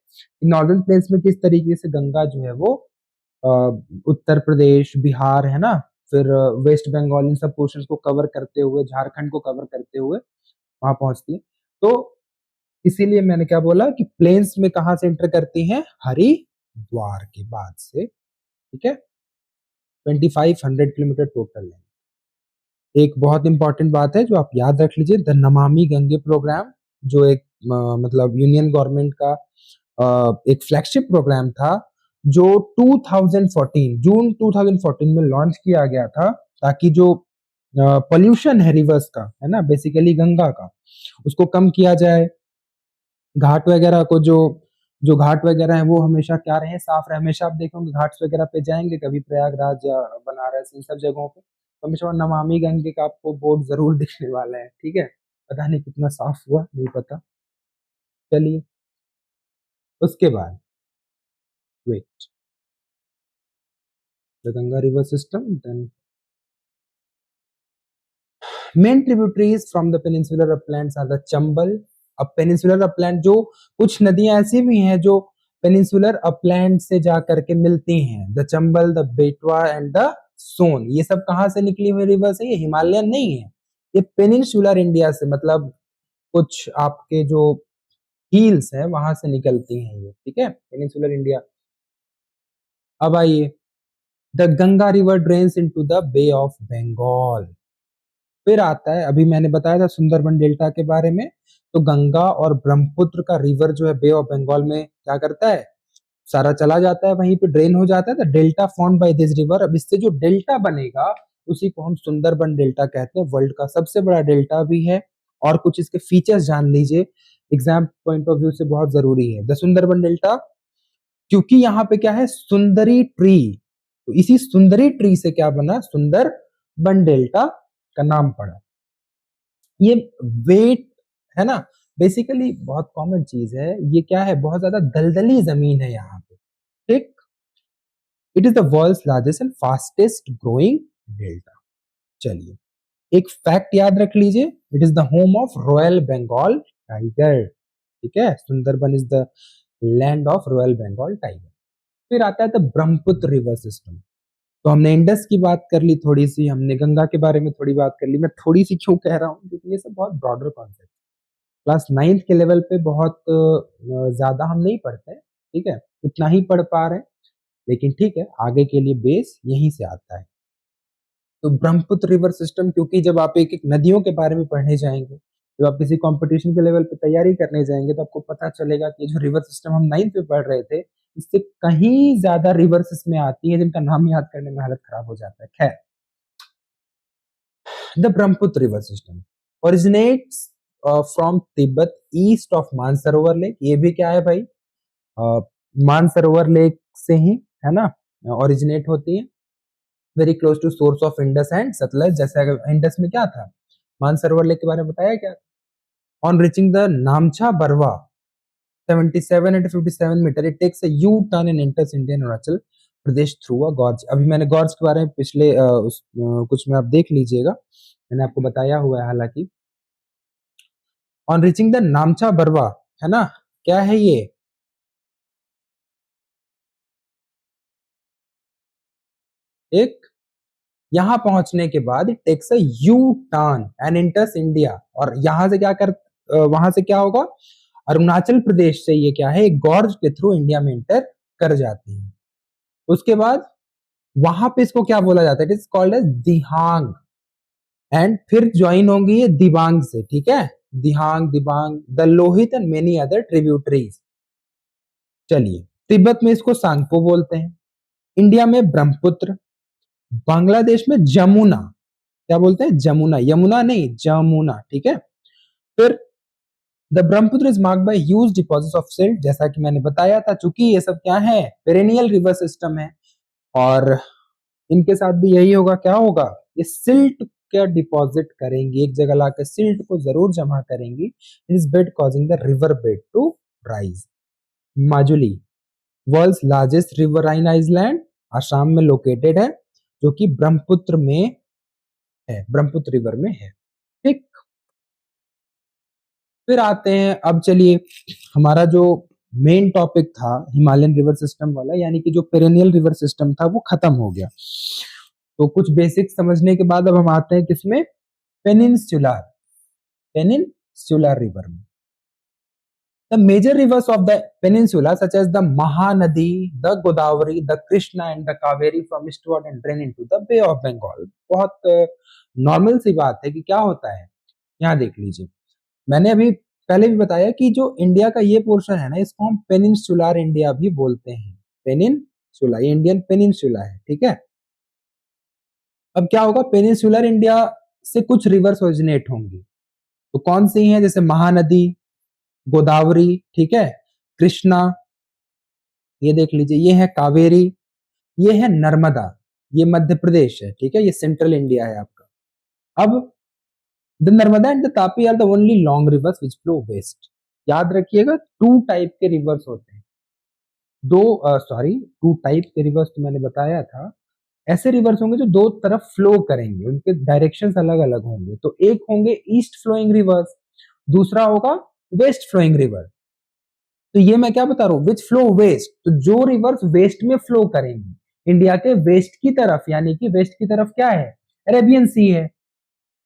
नॉर्दर्न प्लेन्स में किस तरीके से गंगा जो है वो अ, उत्तर प्रदेश, बिहार, है ना, फिर वेस्ट बंगाल, इन सब पोर्शन को कवर करते हुए, झारखंड को कवर करते हुए वहां पहुंचती है। तो इसीलिए मैंने क्या बोला कि प्लेन्स में कहां से एंटर करती हैं, हरिद्वार के बाद से, ठीक है। 2500 किलोमीटर टोटल है। एक बहुत इंपॉर्टेंट बात है जो आप याद रख लीजिए, द नमामि गंगे प्रोग्राम, जो एक मतलब यूनियन गवर्नमेंट का एक फ्लैगशिप प्रोग्राम था, जो 2014 जून 2014 में लॉन्च किया गया था, ताकि जो पोल्यूशन है रिवर्स का, है ना, बेसिकली गंगा का, उसको कम किया जाए। घाट वगैरह को जो जो घाट वगैरह है वो हमेशा क्या रहे, साफ रहे। हमेशा आप देखोगे घाट्स वगैरह पे जाएंगे कभी, प्रयागराज या बनारस, इन सब जगहों पे, तो हमेशा वो नमामि गंगे का आपको बोर्ड जरूर दिखने वाला है, ठीक है। पता नहीं कितना साफ हुआ, नहीं पता। चलिए, उसके बाद wait, the Ganga river system, then main tributaries from the peninsular uplands are the Chambal. अब पेनिनसुलर अपलैंड, जो कुछ नदियां ऐसी भी हैं जो पेनिनसुलर अपलैंड से जा करके मिलती हैं, द चंबल, द बेटवा एंड द सोन। ये सब कहाँ से निकली हुई रिवर्स है? ये हिमालयन नहीं है, ये पेनिनसुलर इंडिया से, मतलब कुछ आपके जो हील्स है वहां से निकलती हैं ये, ठीक है, पेनिनसुलर इंडिया। अब आइए, the Ganga river drains into the bay of Bengal. फिर आता है, अभी मैंने बताया था सुंदरबन डेल्टा के बारे में, तो गंगा और ब्रह्मपुत्र का रिवर जो है बे ऑफ बंगाल में क्या करता है, सारा चला जाता है, वहीं पे ड्रेन हो जाता है। The delta formed by this river, अब इससे जो डेल्टा बनेगा उसी को हम सुंदरबन डेल्टा कहते हैं। वर्ल्ड का सबसे बड़ा डेल्टा भी है। और कुछ इसके फीचर्स जान लीजिए, एग्जाम पॉइंट ऑफ व्यू से बहुत जरूरी है। द सुंदरबन डेल्टा, क्योंकि यहाँ पे क्या है, सुंदरी ट्री, तो इसी सुंदरी ट्री से क्या बना, सुंदरबन डेल्टा का नाम पड़ा। ये वेट, है ना, बेसिकली बहुत कॉमन चीज है। ये क्या है, बहुत ज्यादा दलदली जमीन है यहाँ पे, ठीक। It is the world's largest and fastest growing delta. चलिए, एक फैक्ट याद रख लीजिए, it is the home of royal Bengal tiger, ठीक है। Sundarban is the land of royal Bengal tiger. फिर आता है द ब्रह्मपुत्र रिवर सिस्टम। तो हमने इंडस की बात कर ली थोड़ी सी, हमने गंगा के बारे में थोड़ी बात कर ली। मैं थोड़ी सी क्यों कह रहा हूँ, क्योंकि ये सब बहुत ब्रॉडर कॉन्सेप्ट, क्लास 9th के लेवल पे बहुत ज्यादा हम नहीं पढ़ते हैं, ठीक है, इतना ही पढ़ पा रहे हैं, लेकिन ठीक है, आगे के लिए बेस यहीं से आता है। तो ब्रह्मपुत्र रिवर सिस्टम, क्योंकि जब आप एक एक नदियों के बारे में पढ़ने जाएंगे, जब आप किसी कंपटीशन के लेवल पे तैयारी करने जाएंगे, तो आपको पता चलेगा कि जो रिवर सिस्टम हम 9th में पढ़ रहे थे, इससे कहीं ज्यादा रिवर्स इसमें आती है जिनका नाम याद करने में हालत खराब हो जाता है। खैर, the Brahmaputra river system originates from Tibet east of Mansarovar lake. ये भी क्या है भाई, मानसरोवर लेक से ही, है ना, ओरिजिनेट होती है। Very close to source of Indus and Sutlej. जैसे अगर इंडस में क्या था, मानसरोवर लेक के बारे में बताया क्या। On reaching the Namcha Barwa 77 and 57 metre, it takes a U turn in enters Indian Arunachal Pradesh through a gorge. अभी मैंने गॉर्ज के बारे में पिछले कुछ में आप देख लीजिएगा, मैंने आपको बताया हुआ है हालांकि। On reaching the Namcha Barwa, है ना, क्या है ये, एक, यहां पहुंचने के बाद it takes a U turn and enters India, और यहां से क्या कर, वहां से क्या होगा, अरुणाचल प्रदेश से ये क्या है, एक गॉर्ज के थ्रू इंडिया में इंटर कर जाती है। उसके बाद वहां पे इसको क्या बोला जाता है, it is called as Dihang, and फिर ज्वाइन होंगी ये दिबांग से, ठीक है, Dihang, Dibang, the Lohit and many other tributaries. चलिए, तिब्बत में इसको सांगपो बोलते हैं, इंडिया में ब्रह्मपुत्र, बांग्लादेश में जमुना, क्या बोलते हैं, जमुना, यमुना नहीं, जमुना, ठीक है। फिर the Brahmaputra is marked by huge deposits of silt, जैसा कि मैंने बताया था, चूंकि ये सब क्या है, पेरेनियल रिवर सिस्टम है, और इनके साथ भी यही होगा, क्या होगा, ये सिल्ट का डिपॉजिट करेंगी, एक जगह लाकर सिल्ट को जरूर जमा करेंगी। It is bed causing the river bed to rise. Majuli, world's largest riverine island, Assam में लोकेटेड है, जो कि ब्रह्मपुत्र में है, ब्रह्मपुत्र रिवर में है, ठीक। फिर आते हैं, अब चलिए, हमारा जो मेन टॉपिक था हिमालयन रिवर सिस्टम वाला, यानी कि जो पेरेनियल रिवर सिस्टम था वो खत्म हो गया। तो कुछ बेसिक समझने के बाद अब हम आते हैं किसमें, पेनिनसुलर, पेनिनसुलर रिवर में। The major rivers of the peninsula, such as the Mahanadi, the Godavari, the Krishna, and the Kaveri, from eastward and drain into the Bay of Bengal. बहुत नॉर्मल सी बात है कि क्या होता है, यहाँ देख लीजिए, मैंने अभी पहले भी बताया कि जो इंडिया का ये पोर्शन है ना, इसको हम पेनिनसुलर इंडिया भी बोलते हैं। पेनिनसुला, ये इंडियन पेनिनसुला है, ठीक है। अब क्या होगा, पेनिनसुलर इंडिया से कुछ रिवर्स ओरिजिनेट होंगी, तो कौन सी हैं, जैसे महानदी, गोदावरी, ठीक है, कृष्णा, ये देख लीजिए, ये है कावेरी, ये है नर्मदा, ये मध्य प्रदेश है, ठीक है, ये सेंट्रल इंडिया है आपका। अब the Narmada and the Tapi are the only long rivers which flow west. याद रखिएगा, टू टाइप के रिवर्स होते हैं, टू टाइप के रिवर्स तो मैंने बताया था। ऐसे रिवर्स होंगे जो दो तरफ फ्लो करेंगे, उनके डायरेक्शंस अलग अलग होंगे, तो एक होंगे ईस्ट फ्लोइंग रिवर्स, दूसरा होगा वेस्ट फ्लोइंग रिवर। तो ये मैं क्या बता रहा हूँ, विच फ्लो वेस्ट, तो जो रिवर्स वेस्ट में फ्लो करेंगी, इंडिया के वेस्ट की तरफ, यानी कि वेस्ट की तरफ क्या है, अरेबियन सी है।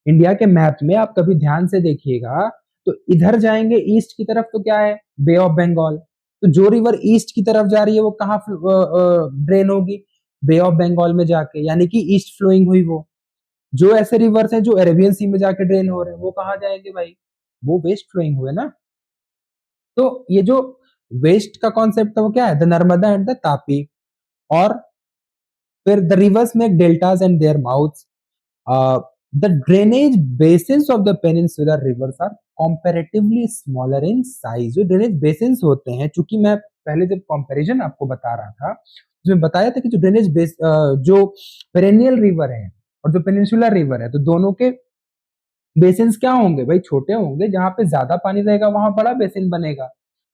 इंडिया के मैप में आप कभी ध्यान से देखिएगा, तो इधर जाएंगे ईस्ट की तरफ तो क्या है, बे ऑफ बंगाल। तो जो रिवर ईस्ट की तरफ जा रही है वो कहाँ ड्रेन होगी, बे ऑफ बंगाल में जाके, यानी कि ईस्ट फ्लोइंग हुई वो। जो ऐसे रिवर्स हैं जो अरेबियन सी में जाके ड्रेन हो रहे हैं, वो कहाँ जाएंगे भाई, वो वेस्ट फ्लोइंग हुए ना। तो ये जो वेस्ट का कॉन्सेप्ट था वो क्या है, the Narmada and the Tapi. और फिर the rivers make deltas and their mouths. The drainage basins of the peninsular rivers are comparatively smaller in size. जो ड्रेनेज बेसिन्स होते हैं, चूंकि मैं पहले जब कंपैरिजन आपको बता रहा था, उसमें बताया था कि जो ड्रेनेज जो पेरेनियल रिवर है और जो पेनिनसुलर रिवर है, तो दोनों के बेसिन्स क्या होंगे भाई, छोटे होंगे। जहां पे ज्यादा पानी रहेगा वहां बड़ा बेसिन बनेगा।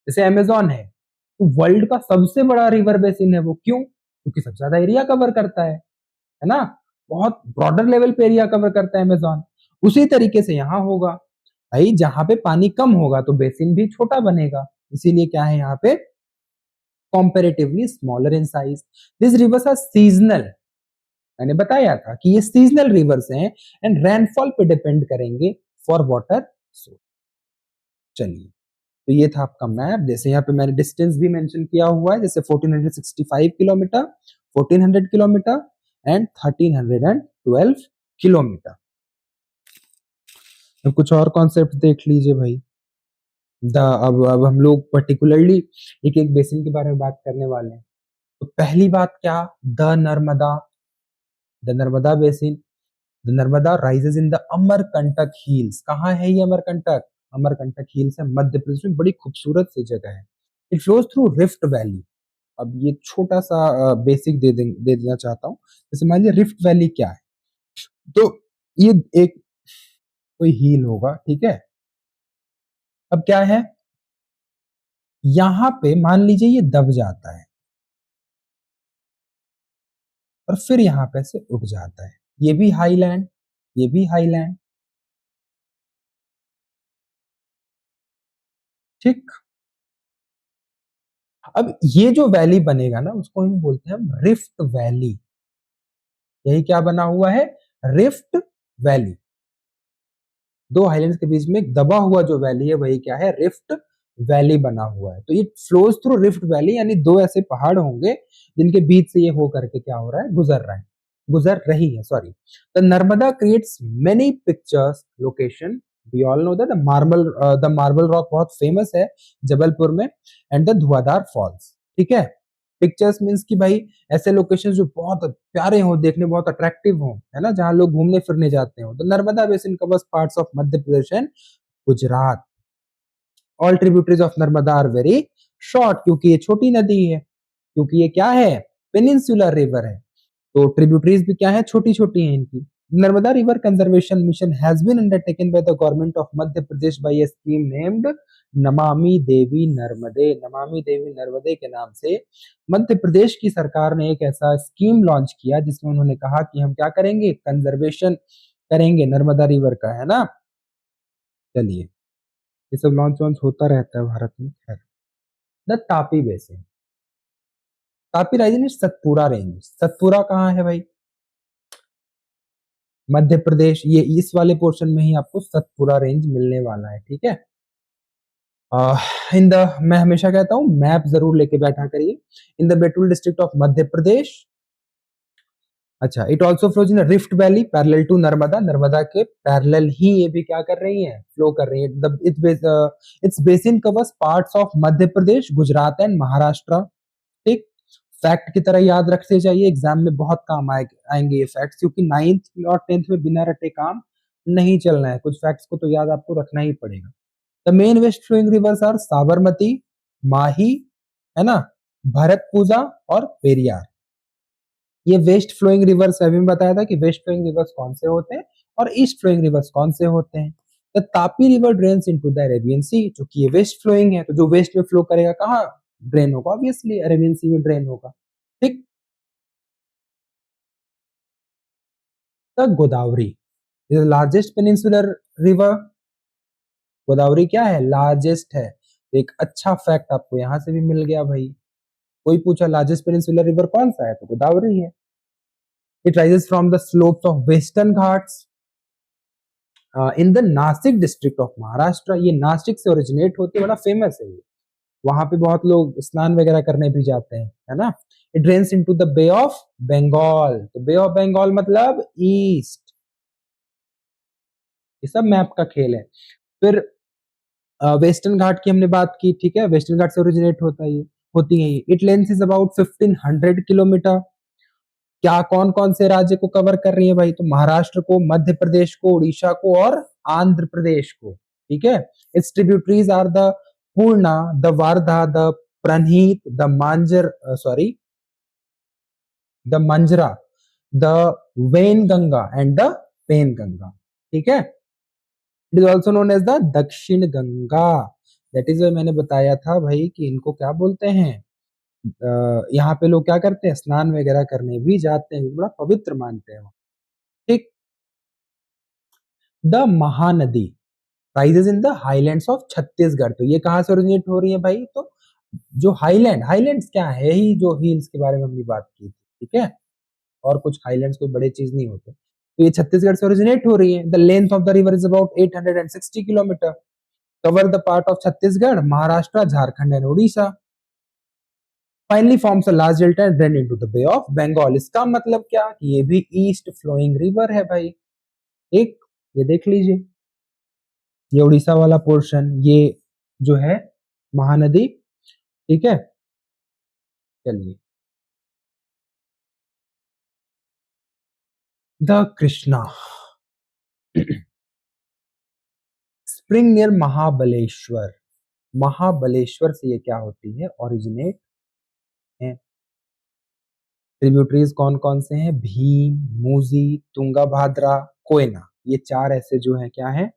जैसे अमेजोन है, तो वर्ल्ड का सबसे बड़ा रिवर बेसिन है वो, क्यों, क्योंकि सबसे ज्यादा एरिया कवर करता है ना, बहुत ब्रॉडर लेवल पे एरिया कवर करता है अमेजोन। उसी तरीके से यहाँ होगा भाई, जहां पे पानी कम होगा तो बेसिन भी छोटा बनेगा, इसीलिए क्या है यहाँ पे comparatively smaller in size. This rivers are seasonal, मैंने बताया था कि ये सीजनल रिवर्स हैं एंड रेनफॉल पे डिपेंड करेंगे फॉर वाटर सोर्स। चलिए, तो ये था आपका मैप। जैसे यहाँ पे मैंने डिस्टेंस भी मेंशन किया हुआ है, जैसे 1465 किलोमीटर, 1400 किलोमीटर एंड 1312 किलोमीटर। अब कुछ और कॉन्सेप्ट देख लीजिए भाई। अब हम लोग पर्टिकुलरली एक एक बेसिन के बारे में बात करने वाले हैं। तो पहली बात क्या, the Narmada, the Narmada basin. The Narmada rises in the Amarkantak hills. कहाँ है ये अमरकंटक, अमरकंटक हिल्स है मध्य प्रदेश में, बड़ी खूबसूरत सी जगह है। It flows through rift valley. अब ये छोटा सा बेसिक दे देना चाहता हूँ। जैसे मान लीजिए रिफ्ट वैली क्या है, तो ये एक कोई हिल होगा, ठीक है। अब क्या है, यहाँ पे मान लीजिए ये दब जाता है और फिर यहाँ पे से उग जाता है, ये भी हाईलैंड, ये भी हाईलैंड, ठीक। अब ये जो वैली बनेगा ना, उसको हम बोलते हैं रिफ्ट वैली। यही क्या बना हुआ है, रिफ्ट वैली। दो हाईलैंड्स के बीच में एक दबा हुआ जो वैली है वही क्या है, रिफ्ट वैली बना हुआ है। तो ये फ्लोज थ्रू रिफ्ट वैली, यानी दो ऐसे पहाड़ होंगे जिनके बीच से ये हो करके क्या हो रहा है, गुजर रहा है, गुजर रही है, sorry. The Narmada creates many pictures location. We all know that the marble rock बहुत फेमस है जबलपुर में, एंड द धुआंधार फॉल्स, ठीक है। पिक्चर्स मींस कि भाई ऐसे लोकेशन जो बहुत प्यारे हो, देखने बहुत अट्रैक्टिव हो, है ना, जहां लोग घूमने फिरने जाते हो। तो Narmada basin covers parts of Madhya Pradesh and Gujarat. All tributaries of Narmada are very short, क्योंकि ये छोटी नदी है, क्योंकि ये क्या है, पेनिनसुलर रिवर है, तो ट्रिब्यूटरीज भी क्या है, छोटी छोटी हैं इनकी। Narmada river conservation mission has been undertaken by the government of Madhya Pradesh by a scheme named Namami Devi नर्मदे। नमामि देवी नर्मदे के नाम से मध्य प्रदेश की सरकार ने एक ऐसा स्कीम लॉन्च किया जिसमें उन्होंने कहा कि हम क्या करेंगे, कंजर्वेशन करेंगे नर्मदा रिवर का, है ना। चलिए, ये सब लॉन्च वॉन्च होता रहता है भारत में। खैर, the Tapi basin. Tapi rising is Satpura range. Satpura कहाँ है भाई, मध्य प्रदेश, ये इस वाले पोर्शन में ही आपको सतपुरा रेंज मिलने वाला है, ठीक है। इन द मैं हमेशा कहता हूँ मैप जरूर लेके बैठा करिए। In the Betul district of Madhya Pradesh. अच्छा, it also flows in rift valley parallel to Narmada. Narmada के पैरेलल ही ये भी क्या कर रही है, फ्लो कर रही है। It's basin covers parts of Madhya Pradesh, Gujarat and Maharashtra. ठीक, फैक्ट की तरह याद रखते जाइए, एग्जाम में बहुत काम आएंगे ये फैक्ट्स, क्योंकि 9th और 10th में बिना रटे काम नहीं चलना है, कुछ फैक्ट्स को तो याद आपको रखना ही पड़ेगा। The main west flowing rivers are Sabarmati, Mahi, है ना, भरतपुजा और पेरियार। ये वेस्ट फ्लोइंग रिवर्स अभी मैं बताया था कि वेस्ट फ्लोइंग रिवर्स कौन से होते हैं और ईस्ट फ्लोइंग रिवर्स कौन से होते हैं। The Tapi river drains into the Arabian sea, क्योंकि ये वेस्ट फ्लोइंग है तो जो वेस्ट में फ्लो करेगा कहाँ ड्रेन होगा, ऑब्वियसली अरेबियन सी में ड्रेन होगा। ठीक, the Godavari is largest peninsular river. Godavari क्या है, लार्जेस्ट है। एक अच्छा फैक्ट आपको यहां से भी मिल गया भाई। कोई पूछा लार्जेस्ट पेनिनसुलर रिवर कौन सा है, तो गोदावरी है। It rises from the slopes of western Ghats in the Nashik district of Maharashtra. ये नासिक से ओरिजिनेट होती है, बड़ा फेमस है ये, वहां पे बहुत लोग स्नान वगैरह करने भी जाते हैं, है ना। It drains into the bay of Bengal. तो बे ऑफ बंगाल मतलब ईस्ट। ये सब मैप का खेल है। फिर वेस्टर्न घाट की हमने बात की, ठीक है, वेस्टर्न घाट से ओरिजिनेट होता है ये, होती है ये। It length is about 1500 kilometre. क्या कौन कौन से राज्य को कवर कर रही है भाई, तो महाराष्ट्र को, मध्य प्रदेश को, उड़ीसा को और आंध्र प्रदेश को। ठीक है, its tributaries are the Purna, the Wardha, the Pranhita, the Manjar sorry the Manjra, the Wainganga and the Penganga. ठीक है, it is also known as the Dakshin Ganga. That is मैंने बताया था भाई कि इनको क्या बोलते हैं, यहाँ पे लोग क्या करते हैं, स्नान वगैरह करने भी जाते हैं, बड़ा पवित्र मानते हैं। ठीक, the Mahanadi rises in the highlands of Chhattisgarh. तो ये कहाँ से ओरिजिनेट हो रही है भाई, तो जो हाईलैंड्स क्या है ही, जो हिल्स के बारे में हमने बात की थी, ठीक है, और कुछ हाईलैंड्स कोई बड़े चीज नहीं होते, तो ये छत्तीसगढ़ से ओरिजिनेट हो रही है। The length of the river is about 860 kilometre, cover the part of Chhattisgarh, Maharashtra, Jharkhand and Orissa. Finally forms a large delta and drain into the bay of Bengal. इसका मतलब क्या कि ये भी ईस्ट फ्लोइंग रिवर है भाई। एक, ये देख लीजिए, ये उड़ीसा वाला पोर्शन, ये जो है महानदी। ठीक है, चलिए, the Krishna spring near Mahabaleshwar. Mahabaleshwar से ये क्या होती है, ओरिजिनेट है। ट्रिब्यूटरीज कौन कौन से हैं, भीम, मूजी, तुंगाभाद्रा, कोयना। ये चार ऐसे जो है क्या है,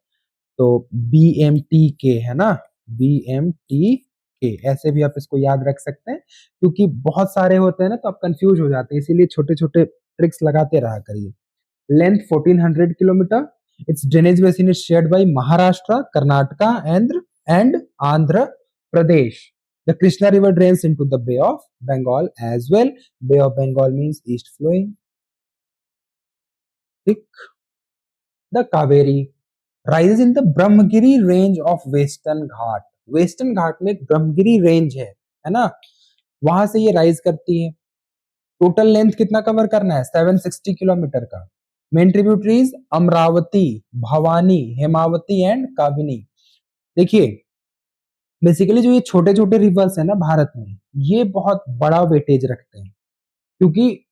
तो BMTK है ना, BMTK ऐसे भी आप इसको याद रख सकते हैं, क्योंकि बहुत सारे होते हैं ना तो आप कंफ्यूज हो जाते हैं, इसीलिए छोटे छोटे ट्रिक्स लगाते रहा करिए। Length 1400 kilometre. It's drainage basin is shared by Maharashtra, Karnataka and Andhra Pradesh. The Krishna River drains into the Bay of Bengal as well. Bay of Bengal means east flowing. ठीक, the Kaveri rises in the Brahmagiri range of Western Ghat. Western Ghat में एक Brahmagiri range है ना, वहां से ये rise करती है। टोटल लेंथ कितना कवर करना है, 760 किलोमीटर का। Main tributaries Amravati, Bhavani, Hemavati and Kabini. देखिए, बेसिकली जो ये छोटे छोटे रिवर्स है ना भारत में, ये बहुत बड़ा वेटेज रखते हैं, क्योंकि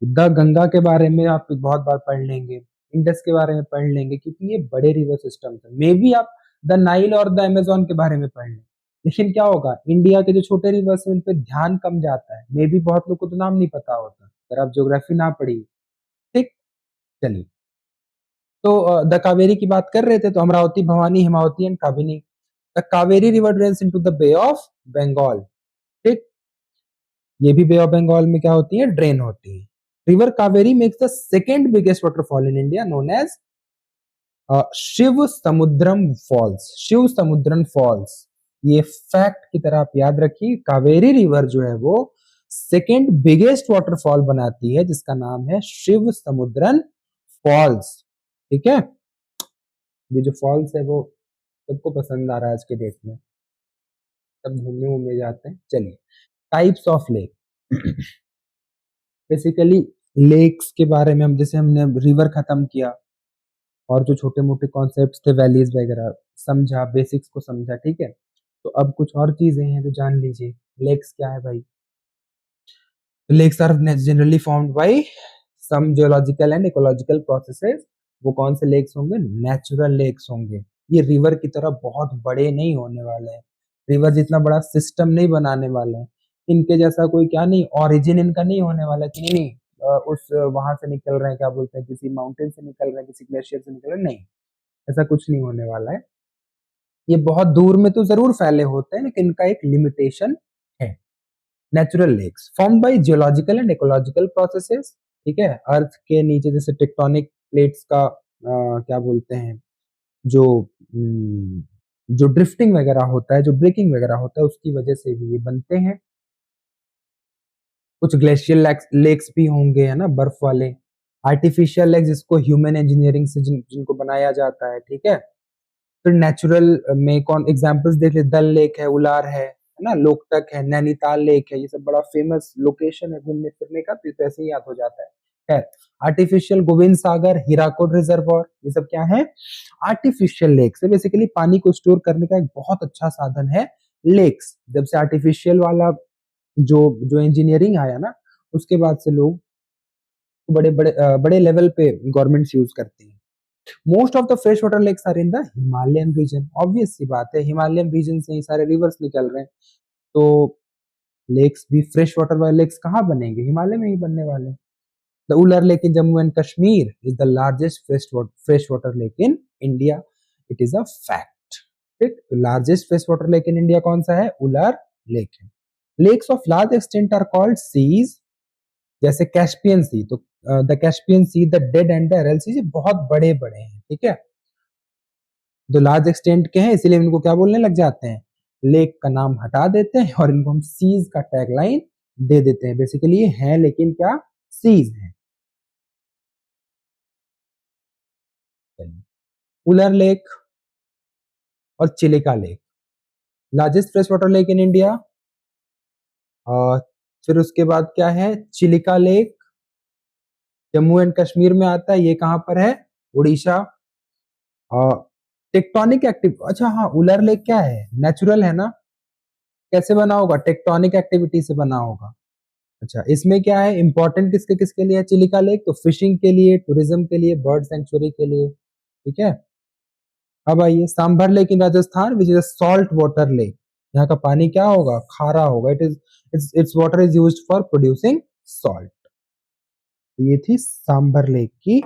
द गंगा के बारे में आप बहुत बार पढ़ लेंगे, इंडस के बारे में पढ़ लेंगे, क्योंकि ये बड़े रिवर सिस्टम है। मे बी आप द नाइल और द अमेजोन के बारे में पढ़ लें, लेकिन क्या होगा, इंडिया के जो छोटे रिवर्स हैं उन पे ध्यान कम जाता है। मे बी बहुत लोग को तो नाम नहीं पता होता अगर आप ज्योग्राफी ना पढ़ी। ठीक, चलिए, तो द कावेरी की बात कर रहे थे, तो Amaravati, Bhavani, Hemavati and Kabini. The Kaveri river drains into the bay of Bengal. ठीक, ये भी बे ऑफ बंगाल में क्या होती है, ड्रेन होती है। River Kaveri makes the second biggest waterfall in India, known as Shiva Samudram falls. Shiva Samudram falls, ये फैक्ट की तरह आप याद रखिए, कावेरी रिवर जो है वो सेकेंड बिगेस्ट वाटरफॉल बनाती है, जिसका नाम है शिव समुद्रन फॉल्स। ठीक है, ये जो फॉल्स है वो सबको पसंद आ रहा है आज के डेट में। सब घूमने घूमने जाते हैं। चलिए, types of lake. Basically lakes के बारे में हम, जैसे हमने रिवर खत्म किया और जो छोटे मोटे कॉन्सेप्ट्स थे वैलीज वगैरह समझा, बेसिक्स को समझा, ठीक है। तो अब कुछ और चीजें हैं जो जान लीजिए। लेक्स क्या है भाई? Lakes are generally formed by some geological and ecological processes. वो कौन से लेक्स होंगे? नेचुरल लेक्स होंगे। ये रिवर की तरह बहुत बड़े नहीं होने वाले हैं, रिवर जितना बड़ा सिस्टम नहीं बनाने वाले हैं, इनके जैसा कोई क्या नहीं, ओरिजिन इनका नहीं होने वाला कि नहीं नहीं उस वहां से निकल रहे हैं, क्या बोलते हैं, किसी माउंटेन से निकल रहे हैं, किसी ग्लेशियर से निकल रहे हैं, नहीं, ऐसा कुछ नहीं होने वाला है। ये बहुत दूर में तो जरूर फैले होते हैं, लेकिन इनका एक लिमिटेशन है। Natural lakes formed by geological and ecological processes, ठीक है। अर्थ के नीचे जैसे टेक्टोनिक प्लेट्स का क्या बोलते हैं, जो जो ड्रिफ्टिंग वगैरह होता है, जो ब्रेकिंग वगैरह होता है, उसकी वजह से भी ये बनते हैं। कुछ ग्लेशियल लेक्स भी होंगे, है ना, बर्फ वाले। आर्टिफिशियल लेक्स जिसको ह्यूमन इंजीनियरिंग से जिनको बनाया जाता है, ठीक है। फिर नेचुरल में कौन एग्जांपल्स देख ले, दल लेक है, उलार है ना, लोकटक है, नैनीताल लेक है, ये सब बड़ा फेमस लोकेशन है घूमने फिरने का, तो ऐसे ही याद हो जाता है। खैर, आर्टिफिशियल गोविंद सागर, हीराकुड रिजर्वॉयर, ये सब क्या है? आर्टिफिशियल लेक्स है। बेसिकली पानी को स्टोर करने का एक बहुत अच्छा साधन है लेक्स। जब से आर्टिफिशियल वाला जो जो इंजीनियरिंग आया ना, उसके बाद से लोग बड़े बड़े बड़े लेवल पे गवर्नमेंट्स यूज करती हैं। Most of the fresh water lakes are in the Himalayan region. Obvious सी बात है, हिमालयन रीजन से ही सारे रिवर्स निकल रहे हैं, तो लेक्स भी, फ्रेश वाटर वाले लेक्स कहाँ बनेंगे? हिमालय में ही बनने वाले हैं। The Wular lake in Jammu and Kashmir is the largest fresh water lake in India. It is a fact. ठीक, तो largest fresh water lake in India कौन सा है? उलर लेक है। Lakes of large extent are called seas, जैसे कैस्पियन सी, तो the Caspian sea, the dead and the Aral sea, ये बहुत बड़े बड़े हैं, ठीक है। जो लार्ज एक्सटेंट के हैं इसीलिए इनको क्या बोलने लग जाते हैं? लेक का नाम हटा देते हैं और इनको हम सीज का टैगलाइन दे देते हैं। बेसिकली ये है, लेकिन क्या? सीज है। उलर लेक और Chilika lake, largest fresh water lake in India. और फिर उसके बाद क्या है? चिलिका लेक, जम्मू एंड कश्मीर में आता है। ये कहां पर है? उड़ीसा। और टेक्टोनिक एक्टिव, अच्छा हाँ, उलर लेक क्या है? नेचुरल है ना। कैसे बना होगा? टेक्टोनिक एक्टिविटी से बना होगा। अच्छा, इसमें क्या है इंपॉर्टेंट, किसके किसके लिए है चिलिका लेक? तो फिशिंग के लिए, टूरिज्म के लिए, बर्ड सेंचुरी के लिए, ठीक है। अब आइए sambar lake in Rajasthan, which is a salt water lake. यहाँ का पानी क्या होगा? खारा होगा। It's water is used for producing salt. ये थी सांभर लेक की।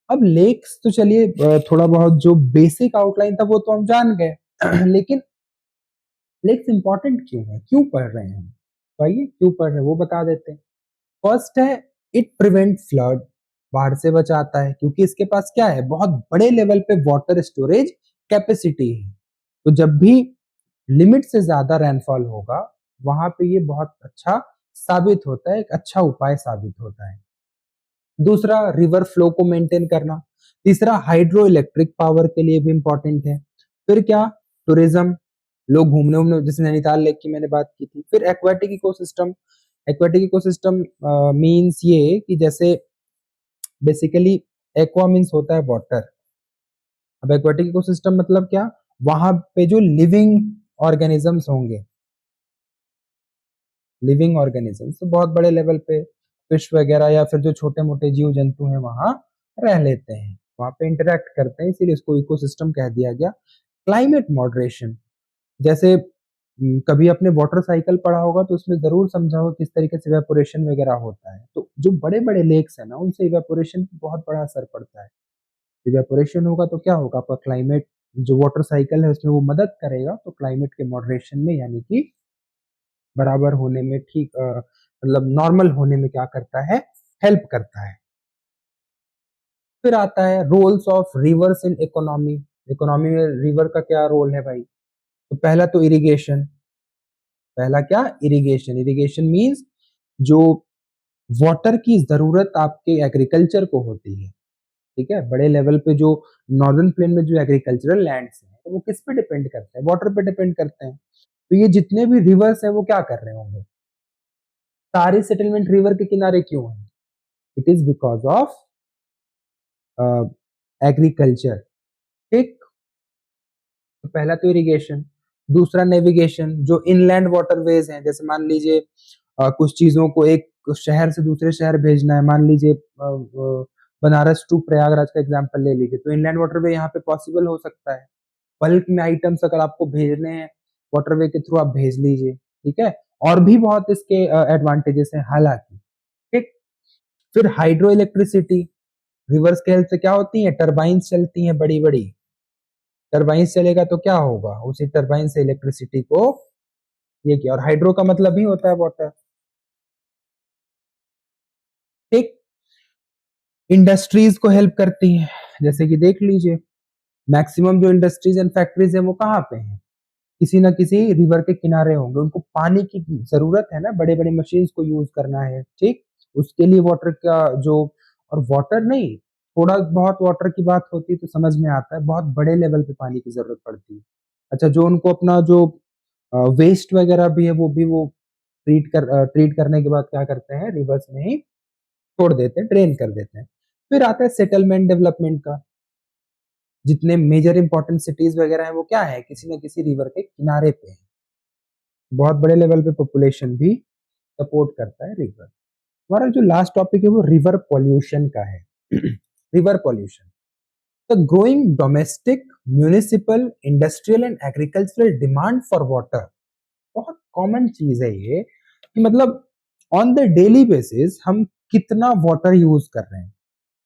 अब लेक्स तो चलिए थोड़ा बहुत जो बेसिक आउटलाइन था वो तो हम जान गए लेकिन लेक्स इंपॉर्टेंट क्यों है, क्यों पढ़ रहे हैं हम? तो आइए क्यों पढ़ रहे हैं वो बता देते हैं। फर्स्ट है, इट प्रिवेंट फ्लड, बाढ़ से बचाता है, क्योंकि इसके पास क्या है? बहुत बड़े लेवल पे वाटर स्टोरेज कैपेसिटी है। तो जब भी लिमिट से ज्यादा रेनफॉल होगा, वहां पे ये बहुत अच्छा साबित होता है, एक अच्छा उपाय साबित होता है। दूसरा, रिवर फ्लो को मेंटेन करना। तीसरा, हाइड्रो इलेक्ट्रिक पावर के लिए भी इंपॉर्टेंट है। फिर क्या? टूरिज्म, लोग घूमने उमने, जैसे नैनीताल लेक की मैंने बात की थी। फिर aquatic ecosystem. Aquatic ecosystem means ये कि जैसे बेसिकली एक्वा मींस होता है वाटर। अब एक्वाटिक इकोसिस्टम मतलब क्या? वहां पे जो लिविंग ऑर्गेनिजम्स होंगे, लिविंग ऑर्गेनिजम्स, तो बहुत बड़े लेवल पे फिश वगैरह या फिर जो छोटे मोटे जीव जंतु हैं वहां रह लेते हैं, वहां पे इंटरेक्ट करते हैं, इसीलिए इसको इकोसिस्टम कह दिया गया। क्लाइमेट मॉडरेशन, जैसे कभी अपने वाटर साइकिल पढ़ा होगा तो उसमें जरूर समझा होगा किस तरीके से इवेपोरेशन वगैरह होता है। तो जो बड़े बड़े लेक्स है ना, उनसे इवेपोरेशन पे बहुत बड़ा असर पड़ता है। इवेपोरेशन होगा तो क्या होगा? आपका क्लाइमेट, जो वाटर साइकिल है उसमें वो मदद करेगा, तो क्लाइमेट के मॉडरेशन में, यानी कि बराबर होने में, ठीक मतलब नॉर्मल होने में क्या करता है? हेल्प करता है। फिर आता है roles of rivers in economy. Economy में रिवर का क्या रोल है भाई? तो पहला तो इरिगेशन। पहला क्या? इरिगेशन। इरिगेशन मींस जो वाटर की जरूरत आपके एग्रीकल्चर को होती है, ठीक है। बड़े लेवल पे जो नॉर्दर्न प्लेन में जो एग्रीकल्चरल लैंड्स हैं हैं वो किस पे डिपेंड करते हैं? वाटर पे डिपेंड करते हैं। तो ये जितने भी रिवर्स हैं वो क्या कर रहे होंगे? सारे सेटलमेंट रिवर के किनारे क्यों है? It is because of agriculture. ठीक, तो पहला तो इरिगेशन, दूसरा नेविगेशन, जो इनलैंड वाटरवेज हैं, जैसे मान लीजिए कुछ चीजों को एक शहर से दूसरे शहर भेजना है, मान लीजिए बनारस टू प्रयागराज का एग्जांपल ले लीजिए, तो इनलैंड वाटरवे यहाँ पे पॉसिबल हो सकता है। बल्क में आइटम्स अगर आपको भेजने हैं वाटरवे के थ्रू, आप भेज लीजिए, ठीक है। और भी बहुत इसके एडवांटेजेस हैं हालांकि, ठीक। फिर हाइड्रो इलेक्ट्रिसिटी, रिवर्स के हेल्प से क्या होती है? टरबाइंस चलती हैं बड़ी बड़ी। टरबाइंस चलेगा तो क्या होगा? उसी टरबाइन से इलेक्ट्रिसिटी को ये किया, और हाइड्रो का मतलब ही होता है वाटर, ठीक। इंडस्ट्रीज को हेल्प करती है, जैसे कि देख लीजिए मैक्सिमम जो इंडस्ट्रीज एंड फैक्ट्रीज है वो कहाँ पे हैं? किसी ना किसी रिवर के किनारे होंगे, उनको पानी की जरूरत है ना, बड़े बड़े मशीन्स को यूज करना है, ठीक। उसके लिए वाटर का जो, और वाटर नहीं, थोड़ा बहुत वाटर की बात होती है तो समझ में आता है, बहुत बड़े लेवल पे पानी की जरूरत पड़ती है। अच्छा, जो उनको अपना जो वेस्ट वगैरह भी है वो ट्रीट करने के बाद क्या करते हैं? रिवर्स में ही छोड़ देते हैं, ड्रेन कर देते हैं। फिर आता है सेटलमेंट डेवलपमेंट का। जितने मेजर इंपॉर्टेंट सिटीज वगैरह हैं वो क्या है? किसी न किसी रिवर के किनारे पे है। बहुत बड़े लेवल पे पॉपुलेशन भी सपोर्ट करता है रिवर। हमारा जो लास्ट टॉपिक है वो रिवर पॉल्यूशन का है। River pollution, the growing domestic, municipal, industrial and agricultural demand for water. बहुत कॉमन चीज है ये, कि मतलब ऑन द डेली बेसिस हम कितना वाटर यूज कर रहे हैं,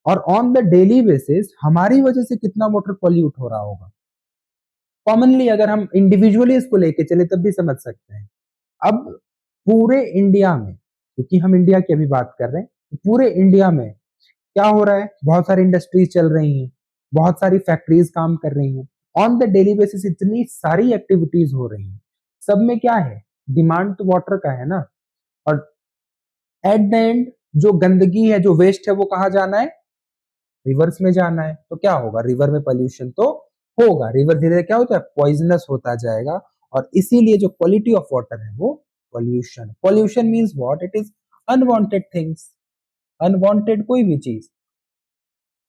और ऑन द डेली बेसिस हमारी वजह से कितना वाटर पॉल्यूट हो रहा होगा। कॉमनली अगर हम इंडिविजुअली इसको लेके चले तब भी समझ सकते हैं। अब पूरे इंडिया में, क्योंकि हम इंडिया की अभी बात कर रहे हैं, तो पूरे इंडिया में क्या हो रहा है? बहुत सारी इंडस्ट्रीज चल रही हैं, बहुत सारी फैक्ट्रीज काम कर रही हैं, ऑन द डेली बेसिस इतनी सारी एक्टिविटीज हो रही हैं, सब में क्या है? डिमांड तो वाटर का है ना। और एट द एंड जो गंदगी है, जो वेस्ट है, वो कहाँ जाना है? रिवर्स में जाना है। तो क्या होगा? रिवर में पोल्यूशन तो होगा, रिवर धीरे धीरे क्या होता है? पॉइजनस होता जाएगा, और इसीलिए जो क्वालिटी ऑफ वाटर है वो pollution. Pollution means what? It is unwanted things, unwanted कोई भी चीज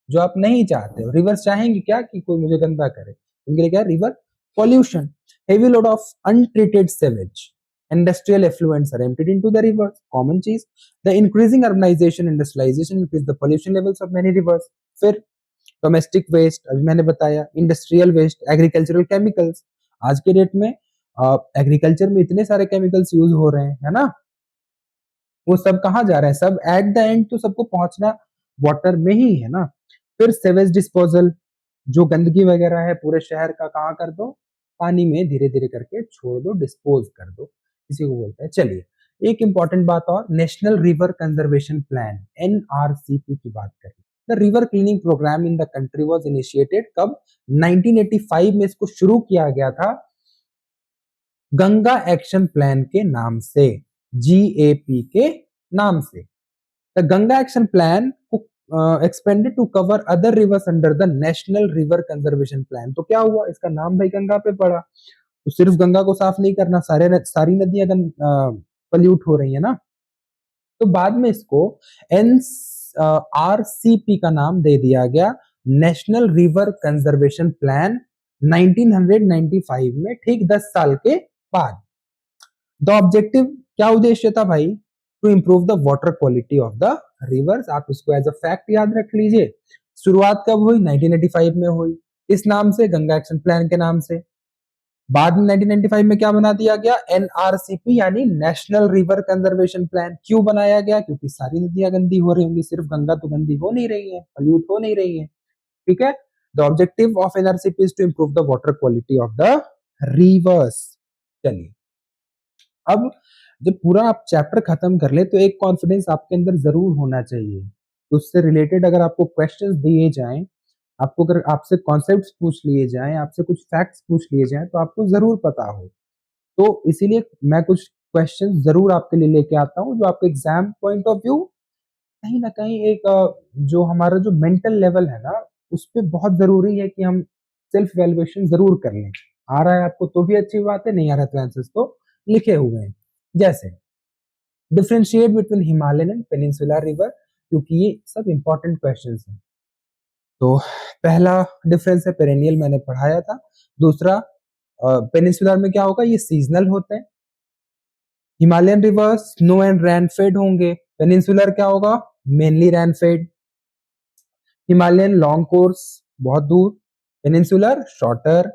जो आप नहीं चाहते हो। रिवर्स चाहेंगे क्या कि कोई मुझे गंदा करे? उनके लिए क्या? River pollution. Heavy load of untreated sewage, industrial effluents are emptied into the rivers, common चीज। the increasing urbanization, industrialization increase the pollution levels of many rivers। फिर डोमेस्टिक वेस्ट अभी मैंने बताया, इंडस्ट्रियल वेस्ट, एग्रीकल्चरल केमिकल्स। आज के date में agriculture में इतने सारे केमिकल्स यूज हो रहे हैं, है ना, वो सब कहाँ जा रहे हैं? सब एट द एंड तो सबको पहुंचना वाटर में ही है ना। फिर सेवेज डिस्पोजल, जो गंदगी वगैरह है पूरे शहर का, कहाँ कर दो? पानी में धीरे धीरे करके छोड़ दो, डिस्पोज कर दो, इसी को बोलते हैं। चलिए, एक इंपॉर्टेंट बात और, national river conservation plan, NRCP की बात करें। The river cleaning programme in the country was initiated कब? 1985 में इसको शुरू किया गया था, गंगा एक्शन प्लान के नाम से, जीएपी के नाम से। The Ganga action plan expanded to cover other rivers under the national river conservation plan. तो क्या हुआ? इसका नाम भाई गंगा पे पड़ा, तो सिर्फ गंगा को साफ नहीं करना, सारी नदियां पल्यूट हो रही है ना। तो बाद में इसको एन आरसीपी का नाम दे दिया गया, नेशनल रिवर कंजर्वेशन प्लान, 1995 में, ठीक 10 साल के बाद। द ऑब्जेक्टिव, क्या उद्देश्य था भाई? To improve the water quality of the rivers. आप इसको एज अ फैक्ट याद रख लीजिए। शुरुआत कब हुई? 1985 में हुई, इस नाम से, गंगा एक्शन प्लान के नाम से। बाद में 1995 में क्या बना दिया गया? एनआरसीपी, यानी नेशनल रिवर कंजर्वेशन प्लान। क्यों बनाया गया? क्योंकि सारी नदियां गंदी हो रही होंगी, सिर्फ गंगा तो गंदी हो नहीं रही है, पॉल्यूट हो नहीं रही है, ठीक है। The objective of NRCP is to improve the water quality of the rivers. चलिए, अब जब पूरा आप चैप्टर खत्म कर ले तो एक कॉन्फिडेंस आपके अंदर जरूर होना चाहिए। तो उससे रिलेटेड अगर आपको क्वेश्चंस दिए जाएं, आपको अगर आपसे कॉन्सेप्ट्स पूछ लिए जाएं, आपसे कुछ फैक्ट्स पूछ लिए जाएं, तो आपको जरूर पता हो। तो इसीलिए मैं कुछ क्वेश्चन जरूर आपके लिए लेके आता हूँ, जो आपके एग्जाम पॉइंट ऑफ व्यू कहीं ना कहीं एक जो हमारा जो मेंटल लेवल है ना, उस पर बहुत जरूरी है कि हम सेल्फ वैल्यूएशन जरूर कर लें। आ रहा है आपको तो भी अच्छी बात है, नहीं आ रहा तो आंसर्स तो लिखे हुए हैं। जैसे differentiate between Himalayan and peninsular river, क्योंकि ये सब इंपॉर्टेंट क्वेश्चन हैं। तो पहला डिफरेंस है पेरेनियल, मैंने पढ़ाया था। दूसरा पेनिनसुलर में क्या होगा, ये सीजनल होते हैं। Himalayan river snow and rain fed होंगे, पेनिनसुलर क्या होगा, mainly rain fed. Himalayan long course, बहुत दूर, पेनिनसुलर शॉर्टर।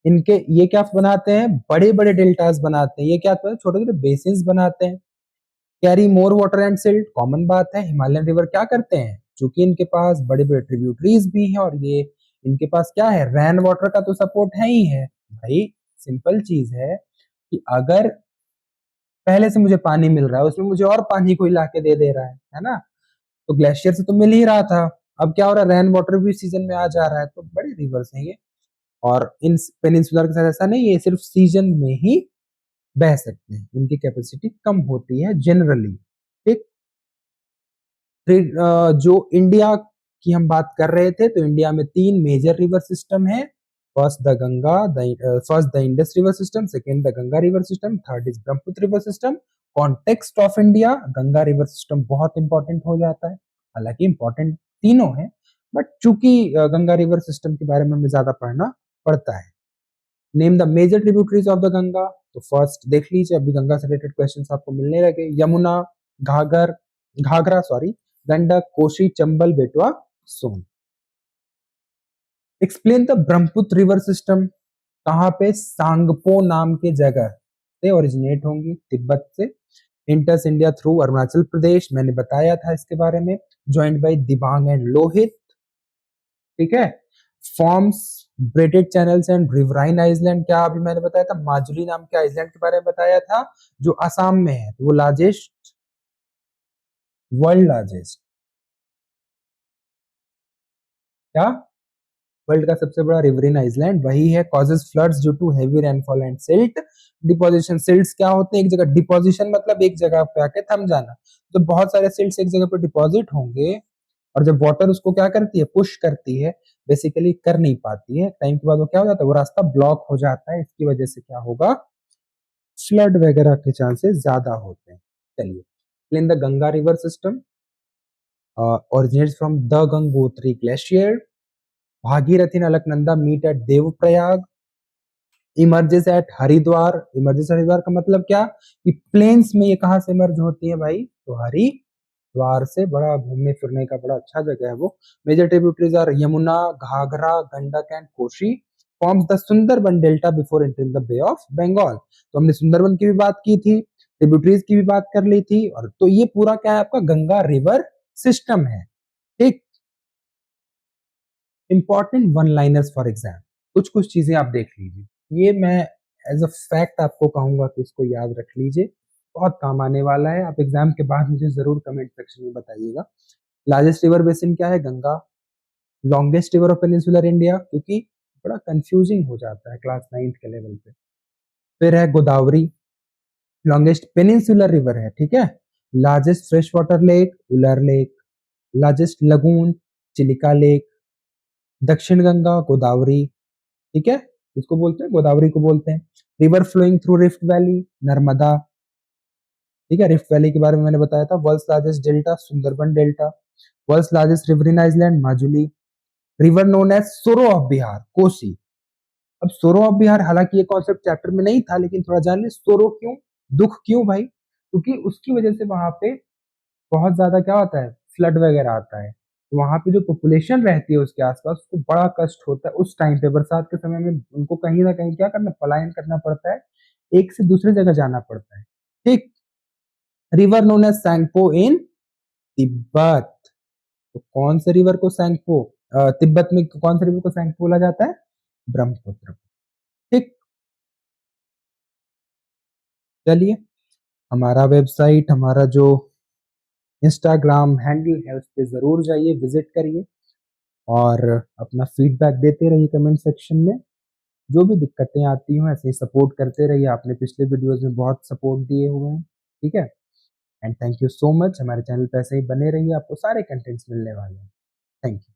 इनके ये क्या बनाते हैं, बड़े बड़े डेल्टास बनाते हैं, ये क्या छोटे छोटे बेसिन्स बनाते हैं। Carry more water and silt, common बात है। हिमालयन रिवर क्या करते हैं, चूंकि इनके पास बड़े बड़े ट्रिब्यूटरीज भी हैं और ये इनके पास क्या है, रैन वाटर का तो सपोर्ट है ही है भाई। सिंपल चीज है कि अगर पहले से मुझे पानी मिल रहा है, उसमें मुझे और पानी कोई लाके दे रहा है ना, तो ग्लेशियर से तो मिल ही रहा था। अब क्या हो रहा है, रैन वाटर भी सीजन में आ जा रहा है, तो बड़े रिवर्स हैं ये। और इन पेनिनसुलर के साथ ऐसा नहीं, ये सिर्फ सीजन में ही बह सकते हैं, इनकी कैपेसिटी कम होती है जनरली। ठीक। फिर जो इंडिया की हम बात कर रहे थे, तो इंडिया में 3 मेजर रिवर सिस्टम है। First the Ganga, first the Indus river system, second the Ganga river system, third is Brahmaputra river system. Context of India, Ganga river system बहुत इंपॉर्टेंट हो जाता है, हालांकि इंपॉर्टेंट तीनों है, बट चूंकि गंगा रिवर सिस्टम के बारे में हमें ज्यादा पढ़ना पड़ता है। Name the major tributaries of the Ganga, तो फर्स्ट देख लीजिए, अभी गंगा से रिलेटेड क्वेश्चंस आपको मिलने लगे। Yamuna, Ghaghara sorry, Gandak, Kosi, Chambal, Betwa, Son. Explain the Brahmaputra river system, कहाँ पे, सांगपो नाम के जगह से ओरिजिनेट होंगी, तिब्बत से। Enters India through Arunachal Pradesh, मैंने बताया था इसके बारे में। Joined by Dibang and Lohit, ठीक है। Forms braided channels and riverine island, क्या अभी मैंने बताया था, माजुली नाम के आइलैंड के बारे में बताया था, जो असम में है, तो वो लार्जेस्ट, वर्ल्ड लार्जेस्ट, क्या, वर्ल्ड का सबसे बड़ा रिवरिन आइलैंड वही है। Causes floods due to heavy rainfall and silt deposition. Silts क्या होते हैं, एक जगह डिपोजिशन मतलब एक जगह पे आके थम जाना, तो बहुत सारे सिल्ट्स एक जगह पे डिपॉजिट होंगे, और जब वाटर उसको क्या करती है, पुश करती है, बेसिकली कर नहीं पाती है, टाइम के बाद वो क्या हो जाता है, वो रास्ता ब्लॉक हो जाता है, इसकी वजह से क्या होगा, फ्लड वगैरह के चांसेस ज्यादा होते हैं। चलिए, in the Ganga river system originates from the Gangotri Glacier. Bhagirathi and Alaknanda meet at Devprayag. Emerges at Haridwar, emerges Haridwar का मतलब क्या, कि प्लेन्स में ये कहाँ से इमर्ज होती है भाई, तो हरिद्वार से। बड़ा घूमने फिरने का बड़ा अच्छा जगह है वो। Major tributaries are Yamuna, Ghaghara, Gandak and Kosi. Forms the Sundarban delta before entering the bay of Bengal. तो हमने सुंदरबन की भी बात की थी, ट्रिब्यूटरीज की भी बात कर ली थी, और तो ये पूरा क्या है, आपका गंगा रिवर सिस्टम है। ठीक। Important one liners for exam, कुछ कुछ चीजें आप देख लीजिए, ये मैं एज अ फैक्ट आपको कहूंगा कि इसको याद रख लीजिए, बहुत काम आने वाला है। आप एग्जाम के बाद मुझे जरूर कमेंट सेक्शन में बताइएगा। लार्जेस्ट रिवर बेसिन क्या है, Ganga. Longest river of peninsular India, क्योंकि बड़ा कंफ्यूजिंग हो जाता है क्लास 9th के लेवल पे। फिर है गोदावरी, लॉन्गेस्ट पेनिनसुलर रिवर है, ठीक है। Largest fresh water lake, Wular lake. Largest lagoon, Chilika lake. Dakshin Ganga, Godavari, ठीक है, इसको बोलते हैं, गोदावरी को बोलते हैं। River flowing through rift valley, Narmada, ठीक है। रिफ्ट वैली के बारे में मैंने बताया था। World's largest delta, Sundarban delta. World's largest riverine island, Majuli. River known as sorrow of Bihar, Kosi. अब सोरो ऑफ बिहार, हालांकि ये कॉन्सेप्ट चैप्टर में नहीं था, लेकिन थोड़ा जान ले, सोरो क्यों, दुख क्यों भाई, क्योंकि उसकी वजह से वहां पे बहुत ज्यादा क्या होता है, फ्लड वगैरह आता है, तो वहां पे जो पॉपुलेशन रहती है उसके आसपास, उसको बड़ा कष्ट होता है उस टाइम पे, बरसात के समय में उनको कहीं ना कहीं क्या करना, पलायन करना पड़ता है, एक से दूसरी जगह जाना पड़ता है। ठीक। रिवर नोन एज सैंगपो इन तिब्बत, तो कौन से रिवर को सैंगपो, तिब्बत में कौन से रिवर को सैंगपो बोला जाता है, ब्रह्मपुत्र। ठीक। चलिए, हमारा वेबसाइट, हमारा जो इंस्टाग्राम हैंडल है, उस पर जरूर जाइए, विजिट करिए, और अपना फीडबैक देते रहिए कमेंट सेक्शन में। जो भी दिक्कतें आती हो, ऐसे ही सपोर्ट करते रहिए, आपने पिछले वीडियोस में बहुत सपोर्ट दिए हुए हैं, ठीक है। And thank you so much, हमारे चैनल पे ऐसे ही बने रहिए, आपको सारे कंटेंट्स मिलने वाले हैं। Thank you.